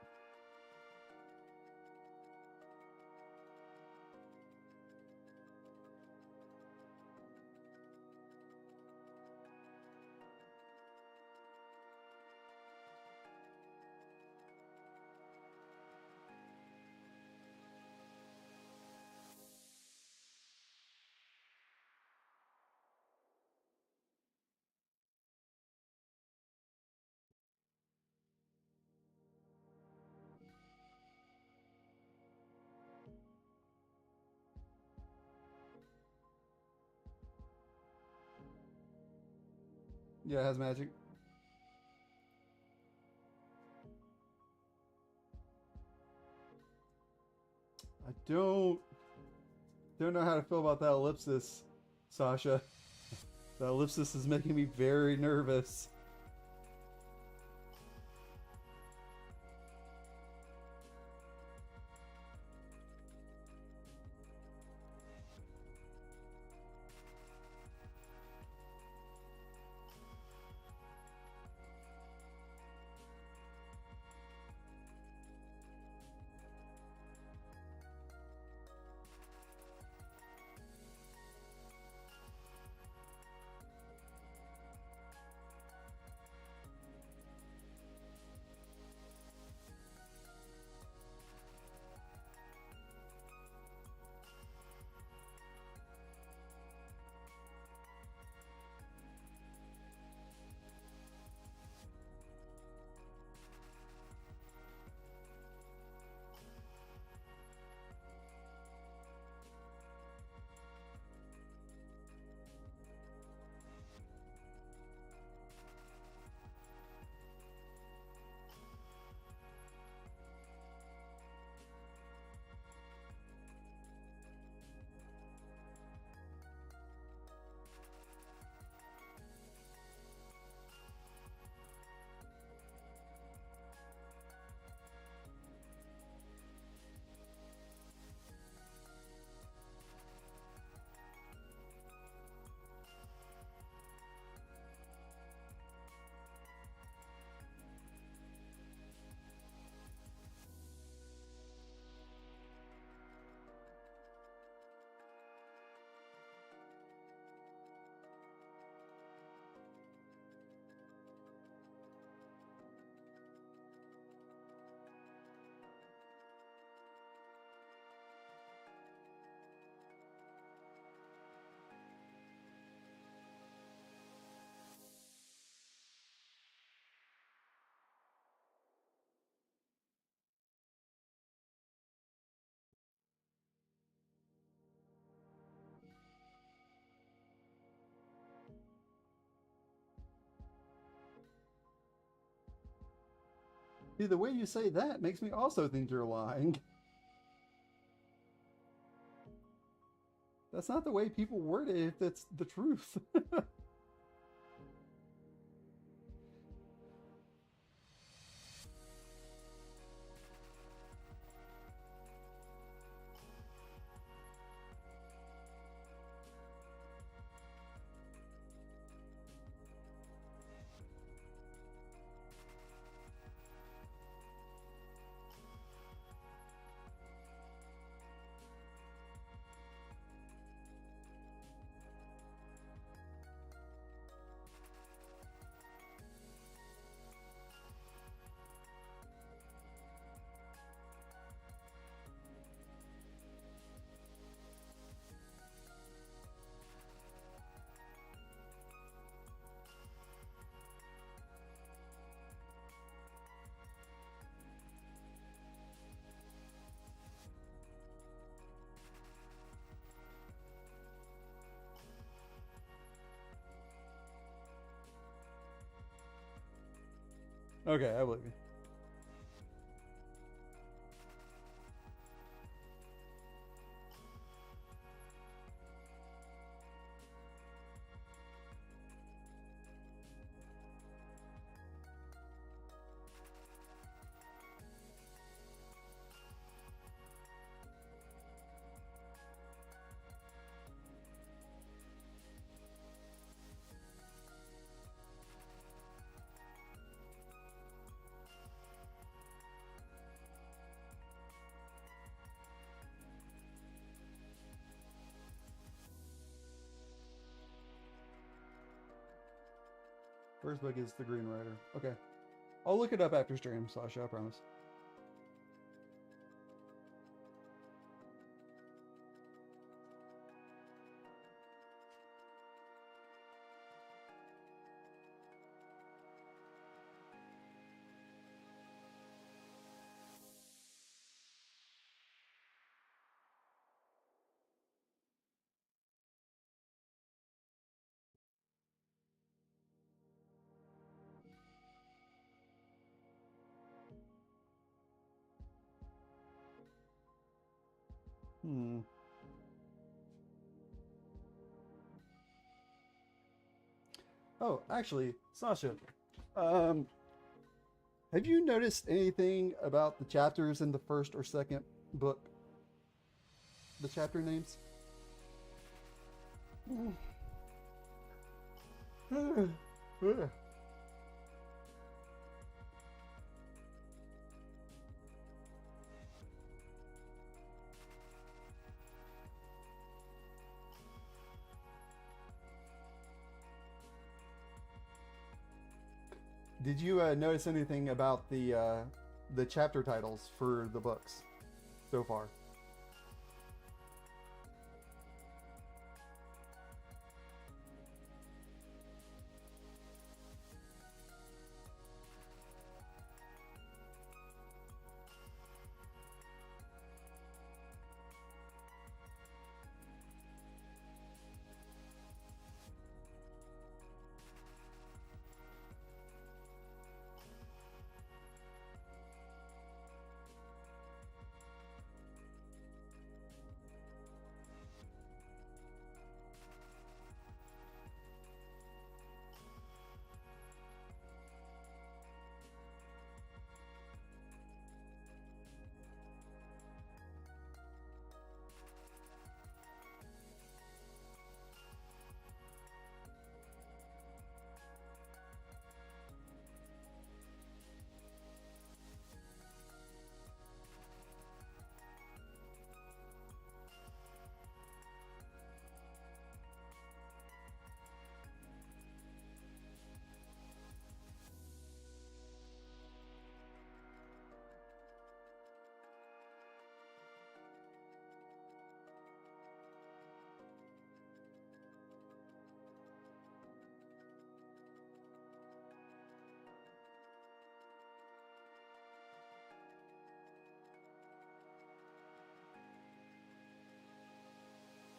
Yeah, it has magic. I don't know how to feel about that ellipsis, Sasha. That ellipsis is making me very nervous. See, the way you say that makes me also think you're lying. That's not the way people word it if that's the truth. Okay, I believe you. First book is The Green Rider. Okay. I'll look it up after stream, Sasha, I promise. Hmm. Oh, actually, Sasha, um, have you noticed anything about the chapters in the first or second book? The chapter names? Did you notice anything about the chapter titles for the books so far?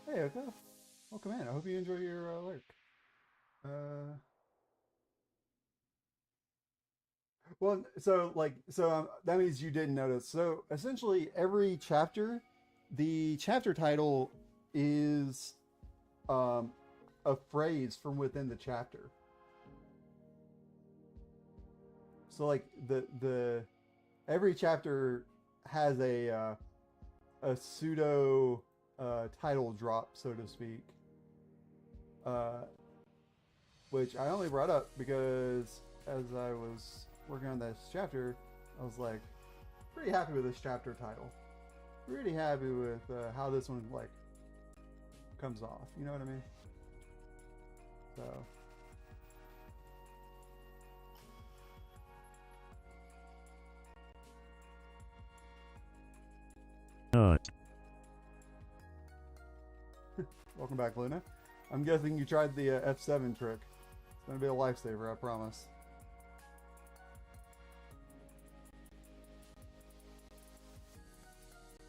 Hey, okay. Welcome in. I hope you enjoy your lurk. Uh, Well, that means you didn't notice. So essentially, every chapter, the chapter title is um, a phrase from within the chapter. So like the every chapter has a pseudo title drop, so to speak, uh, which I only brought up because as I was working on this chapter, I was like pretty happy with this chapter title. Pretty happy with how this one like comes off. You know what I mean? So. Welcome back, Luna. I'm guessing you tried the F7 trick. It's gonna be a lifesaver, I promise.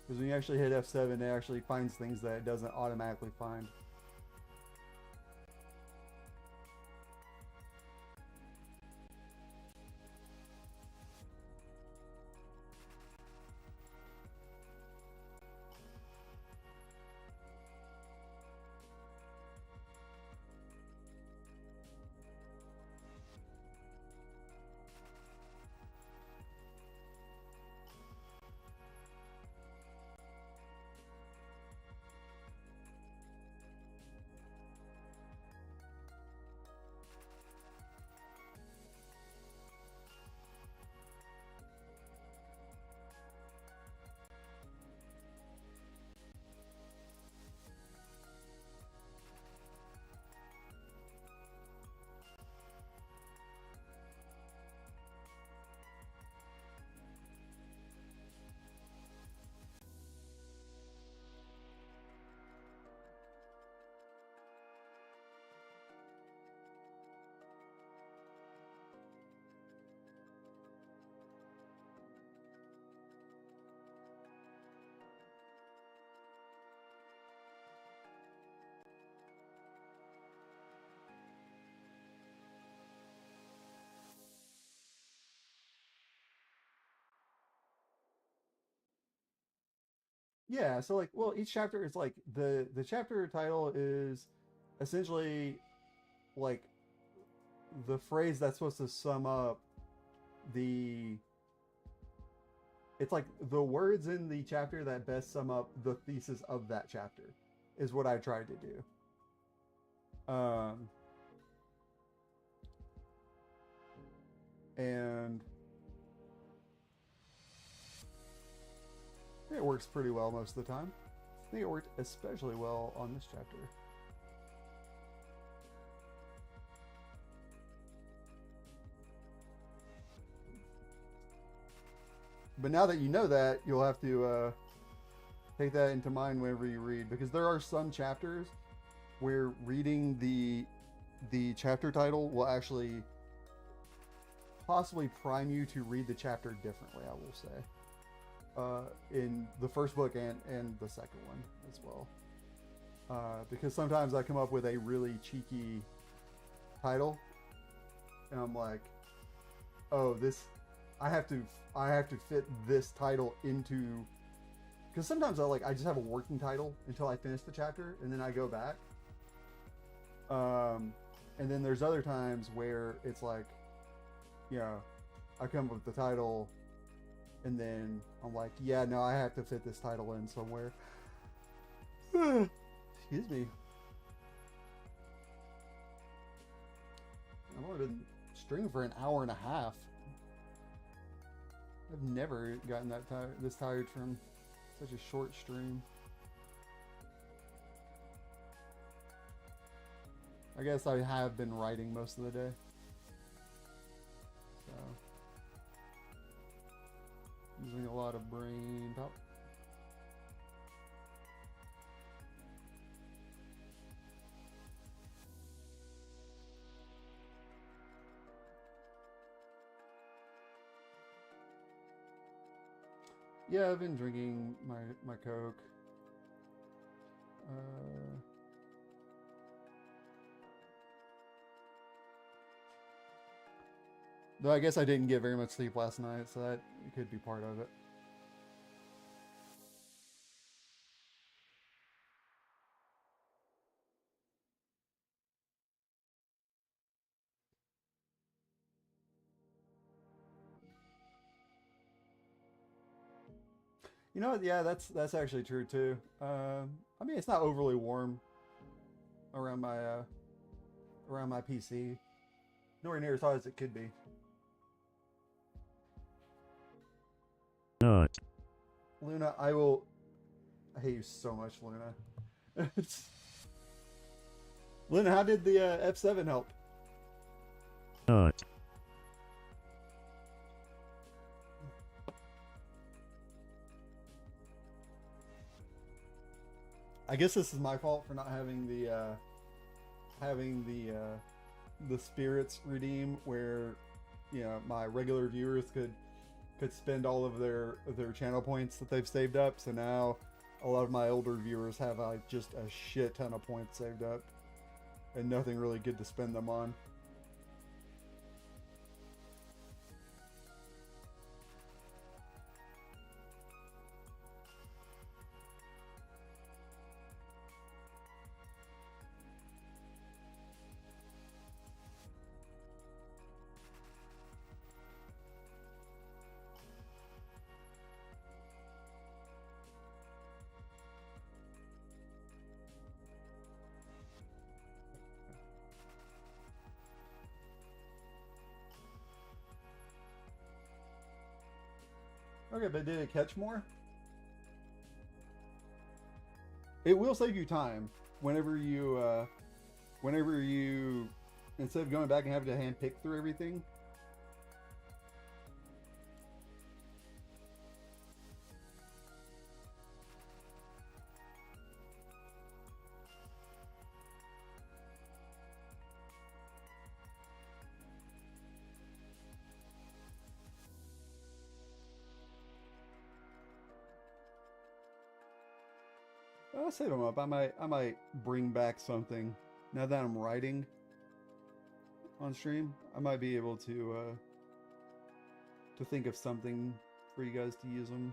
Because when you actually hit F7, it actually finds things that it doesn't automatically find. Yeah, so like, well, each chapter is like the chapter title is essentially like the phrase that's supposed to sum up the it's like the words in the chapter that best sum up the thesis of that chapter is what I tried to do. And it works pretty well most of the time. I think it worked especially well on this chapter. But now that you know that, you'll have to take that into mind whenever you read, because there are some chapters where reading the chapter title will actually possibly prime you to read the chapter differently. I will say, in the first book and the second one as well, because sometimes I come up with a really cheeky title, and I'm like, oh, this I have to fit this title into, because sometimes I just have a working title until I finish the chapter and then I go back. And then there's other times where it's like, you know, I come up with the title and then I'm like, yeah, no, I have to fit this title in somewhere. Excuse me. I've only been streaming for an hour and a half. I've never gotten this tired from such a short stream. I guess I have been writing most of the day. So, using a lot of brain power. Yeah, I've been drinking my Coke. Though I guess I didn't get very much sleep last night, so that could be part of it. You know what? Yeah, that's actually true too. I mean, it's not overly warm around my PC. Nowhere near as hot as it could be. Not. Luna, I will. I hate you so much, Luna. Luna, how did the F7 help? Not. I guess this is my fault for not having the spirits redeem where my regular viewers could spend all of their channel points that they've saved up. So now a lot of my older viewers have just a shit ton of points saved up and nothing really good to spend them on. Okay, but did it catch more? It will save you time whenever you instead of going back and having to hand pick through everything. I'll save them up. I might bring back something now that I'm writing on stream. I might be able to think of something for you guys to use them.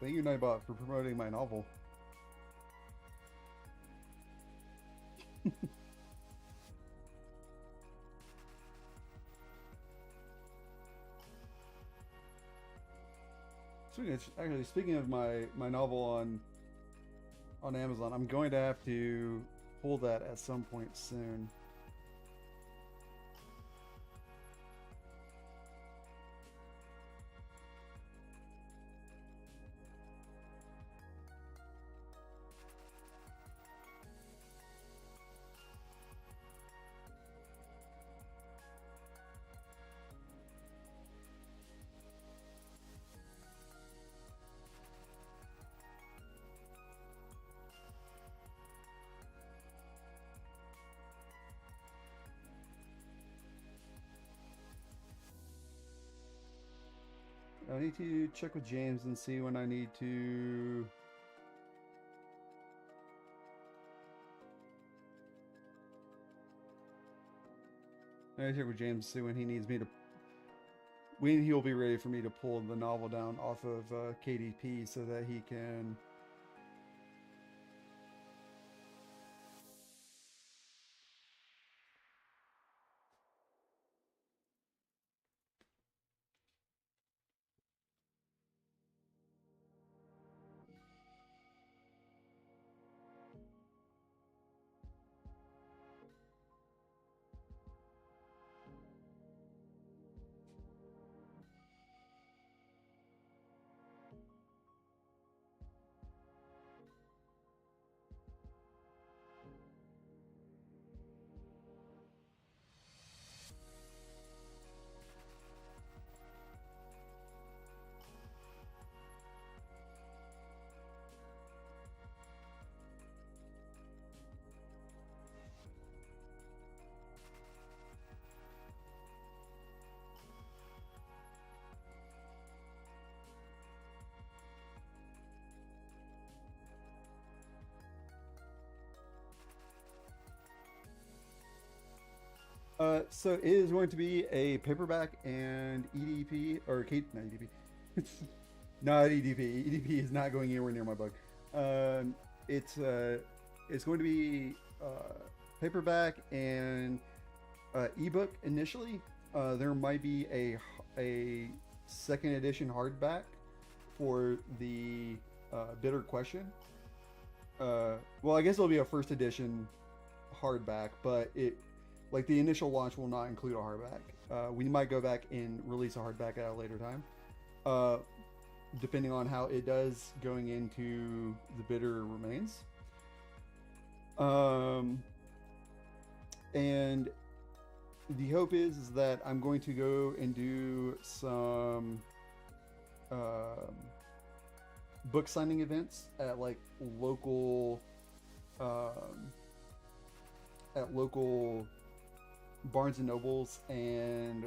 Thank you, Nightbot, for promoting my novel. Speaking of my novel on Amazon, I'm going to have to pull that at some point soon. I need to check with James and see when I need to I check with James to see when he needs me to. When he'll be ready for me to pull the novel down off of KDP so that he can. So it is going to be a paperback and EDP or Kate, not EDP. It's not EDP. EDP is not going anywhere near my book. It's going to be paperback and ebook initially. There might be a second edition hardback for the bitter question. Well, I guess it'll be a first edition hardback, but like the initial launch will not include a hardback. We might go back and release a hardback at a later time, depending on how it does going into the bitter remains. And the hope is that I'm going to go and do some book signing events at like local Barnes and Nobles and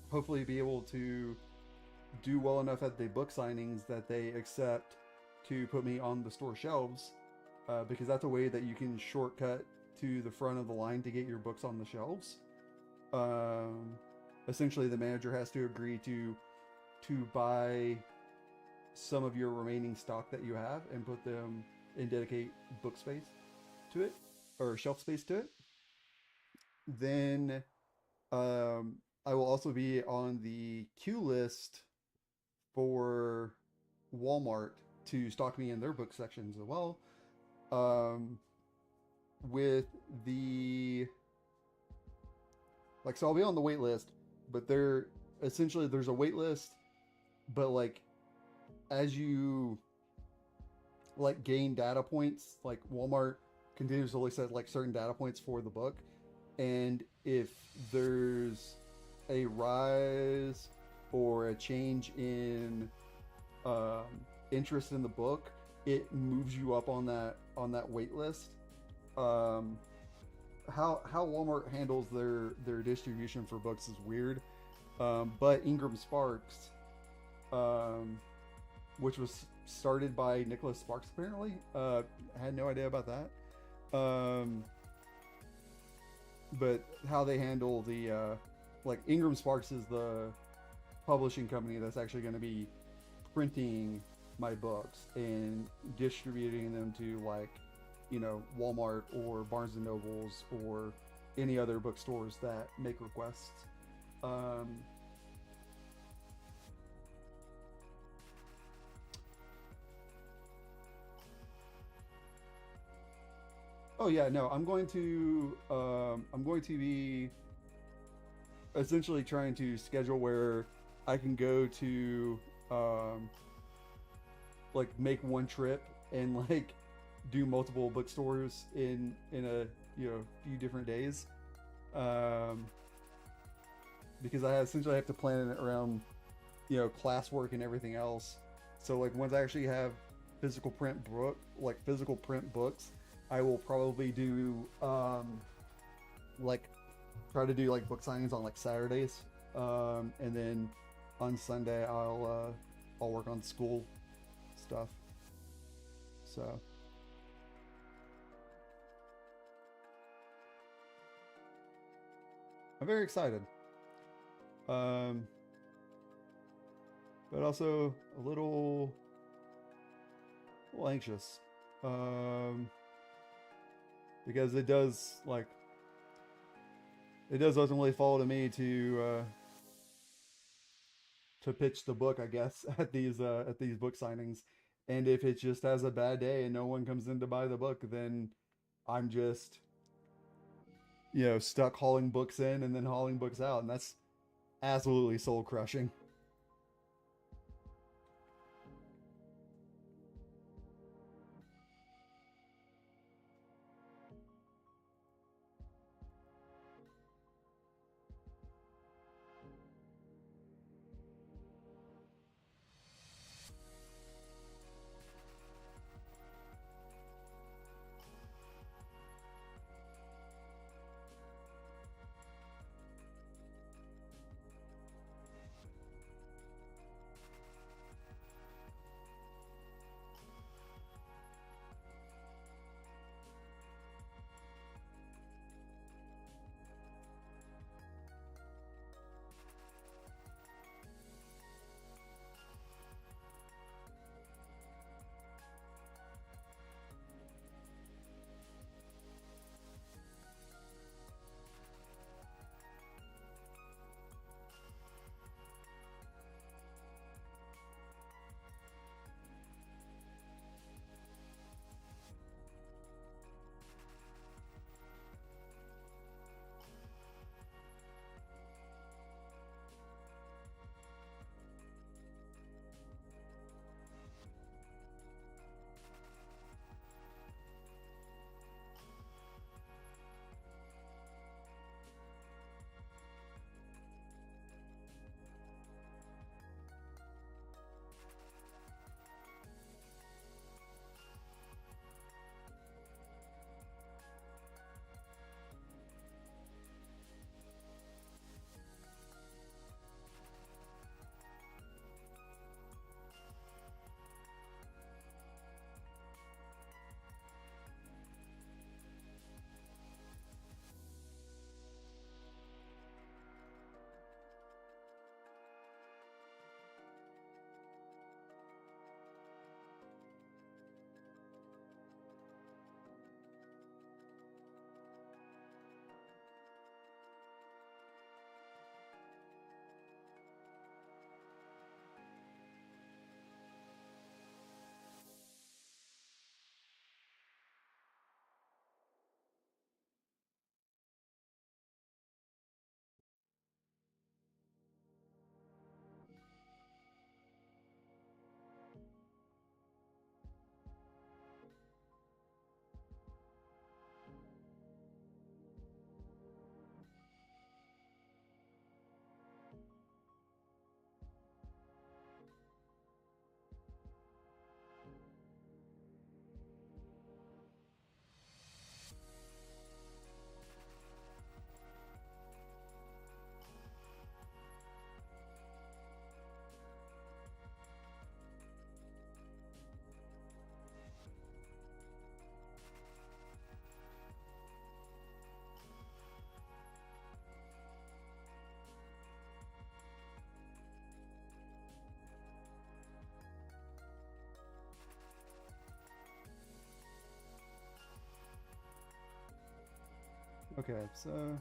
hopefully be able to do well enough at the book signings that they accept to put me on the store shelves, because that's a way that you can shortcut to the front of the line to get your books on the shelves. Essentially, the manager has to agree to buy some of your remaining stock that you have and put them and dedicate book space to it or shelf space to it. Then I will also be on the queue list for Walmart to stock me in their book sections as well. With the so I'll be on the wait list, but there's a wait list, but like as you like gain data points, like Walmart continues to set like certain data points for the book, and if there's a rise or a change in interest in the book, it moves you up on that wait list. How Walmart handles their distribution for books is weird, but Ingram Sparks, which was started by Nicholas Sparks apparently, had no idea about that. But how they handle the Ingram Sparks is the publishing company that's actually going to be printing my books and distributing them to Walmart or Barnes and Nobles or any other bookstores that make requests. Oh yeah, no, I'm going to be essentially trying to schedule where I can go to make one trip and do multiple bookstores in a few different days, because I essentially have to plan it around classwork and everything else. So once I actually have physical print books, I will probably do try to do book signings on Saturdays, and then on Sunday I'll work on school stuff. So I'm very excited. Um, but also a little anxious. Um, because it does ultimately fall to me to pitch the book, I guess, at these book signings. And if it just has a bad day and no one comes in to buy the book, then I'm just stuck hauling books in and then hauling books out, and that's absolutely soul crushing. Okay, so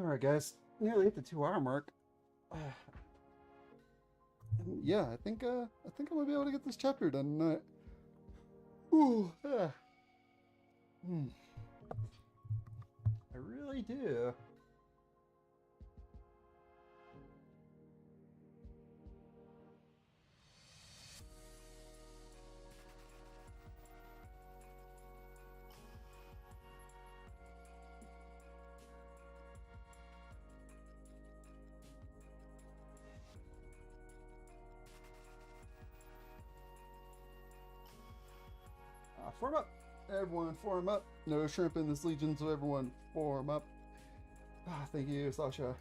Alright, guys. Nearly hit the 2 hour mark. Yeah, I think I'm gonna be able to get this chapter done tonight. Ooh, yeah. I really do. Form up. Everyone form up. No shrimp in this legion, so everyone form up. Thank you, Sasha.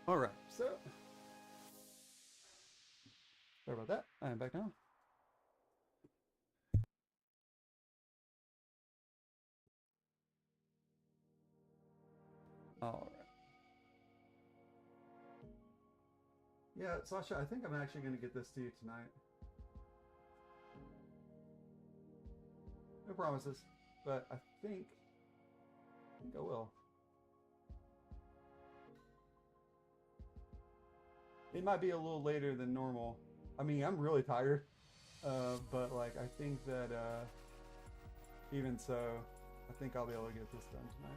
All right, so Sorry about that. I am back now. All right. Yeah, Sasha, I think I'm actually going to get this to you tonight. No promises, but I think I will. It might be a little later than normal. I mean, I'm really tired, but like I think that even so, I think I'll be able to get this done tonight.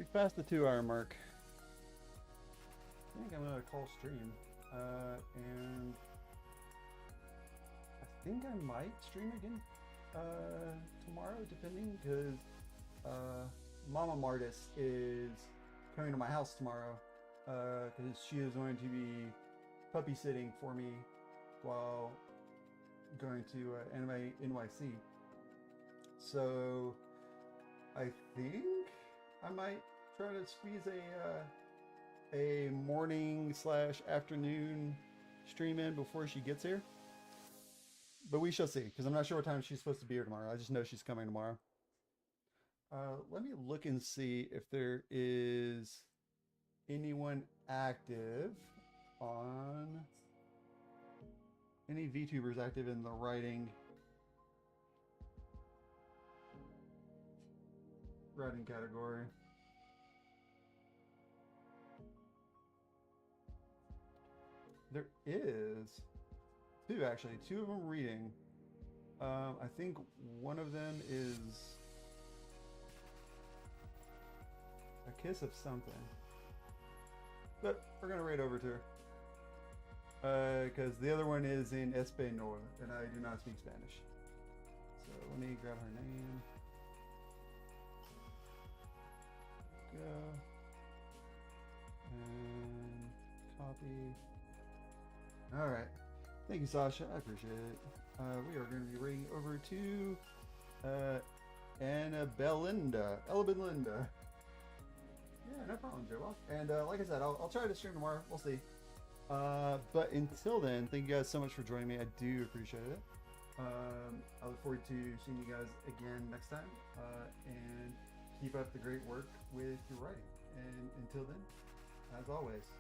we've passed the 2 hour mark. I think I'm gonna call stream. And I think I might stream again tomorrow, depending, because Mama Martis is coming to my house tomorrow because she is going to be puppy sitting for me while going to Anime NYC. So I think I might try to squeeze a morning / afternoon stream in before she gets here. But we shall see, because I'm not sure what time she's supposed to be here tomorrow. I just know she's coming tomorrow. Let me look and see if there is anyone active on... any VTubers active in the writing category. There is 2, actually. 2 of them reading. I think one of them is a kiss of something. But we're gonna read over to her. Because the other one is in Espanol, and I do not speak Spanish. So let me grab her name. Go. And copy. Alright. Thank you, Sasha. I appreciate it. We are going to be reading over to Annabelinda. Elabelinda. Yeah, no problem, Joe. And like I said, I'll try to stream tomorrow. We'll see. But until then, thank you guys so much for joining me. I do appreciate it. I look forward to seeing you guys again next time. And keep up the great work with your writing. And until then, as always,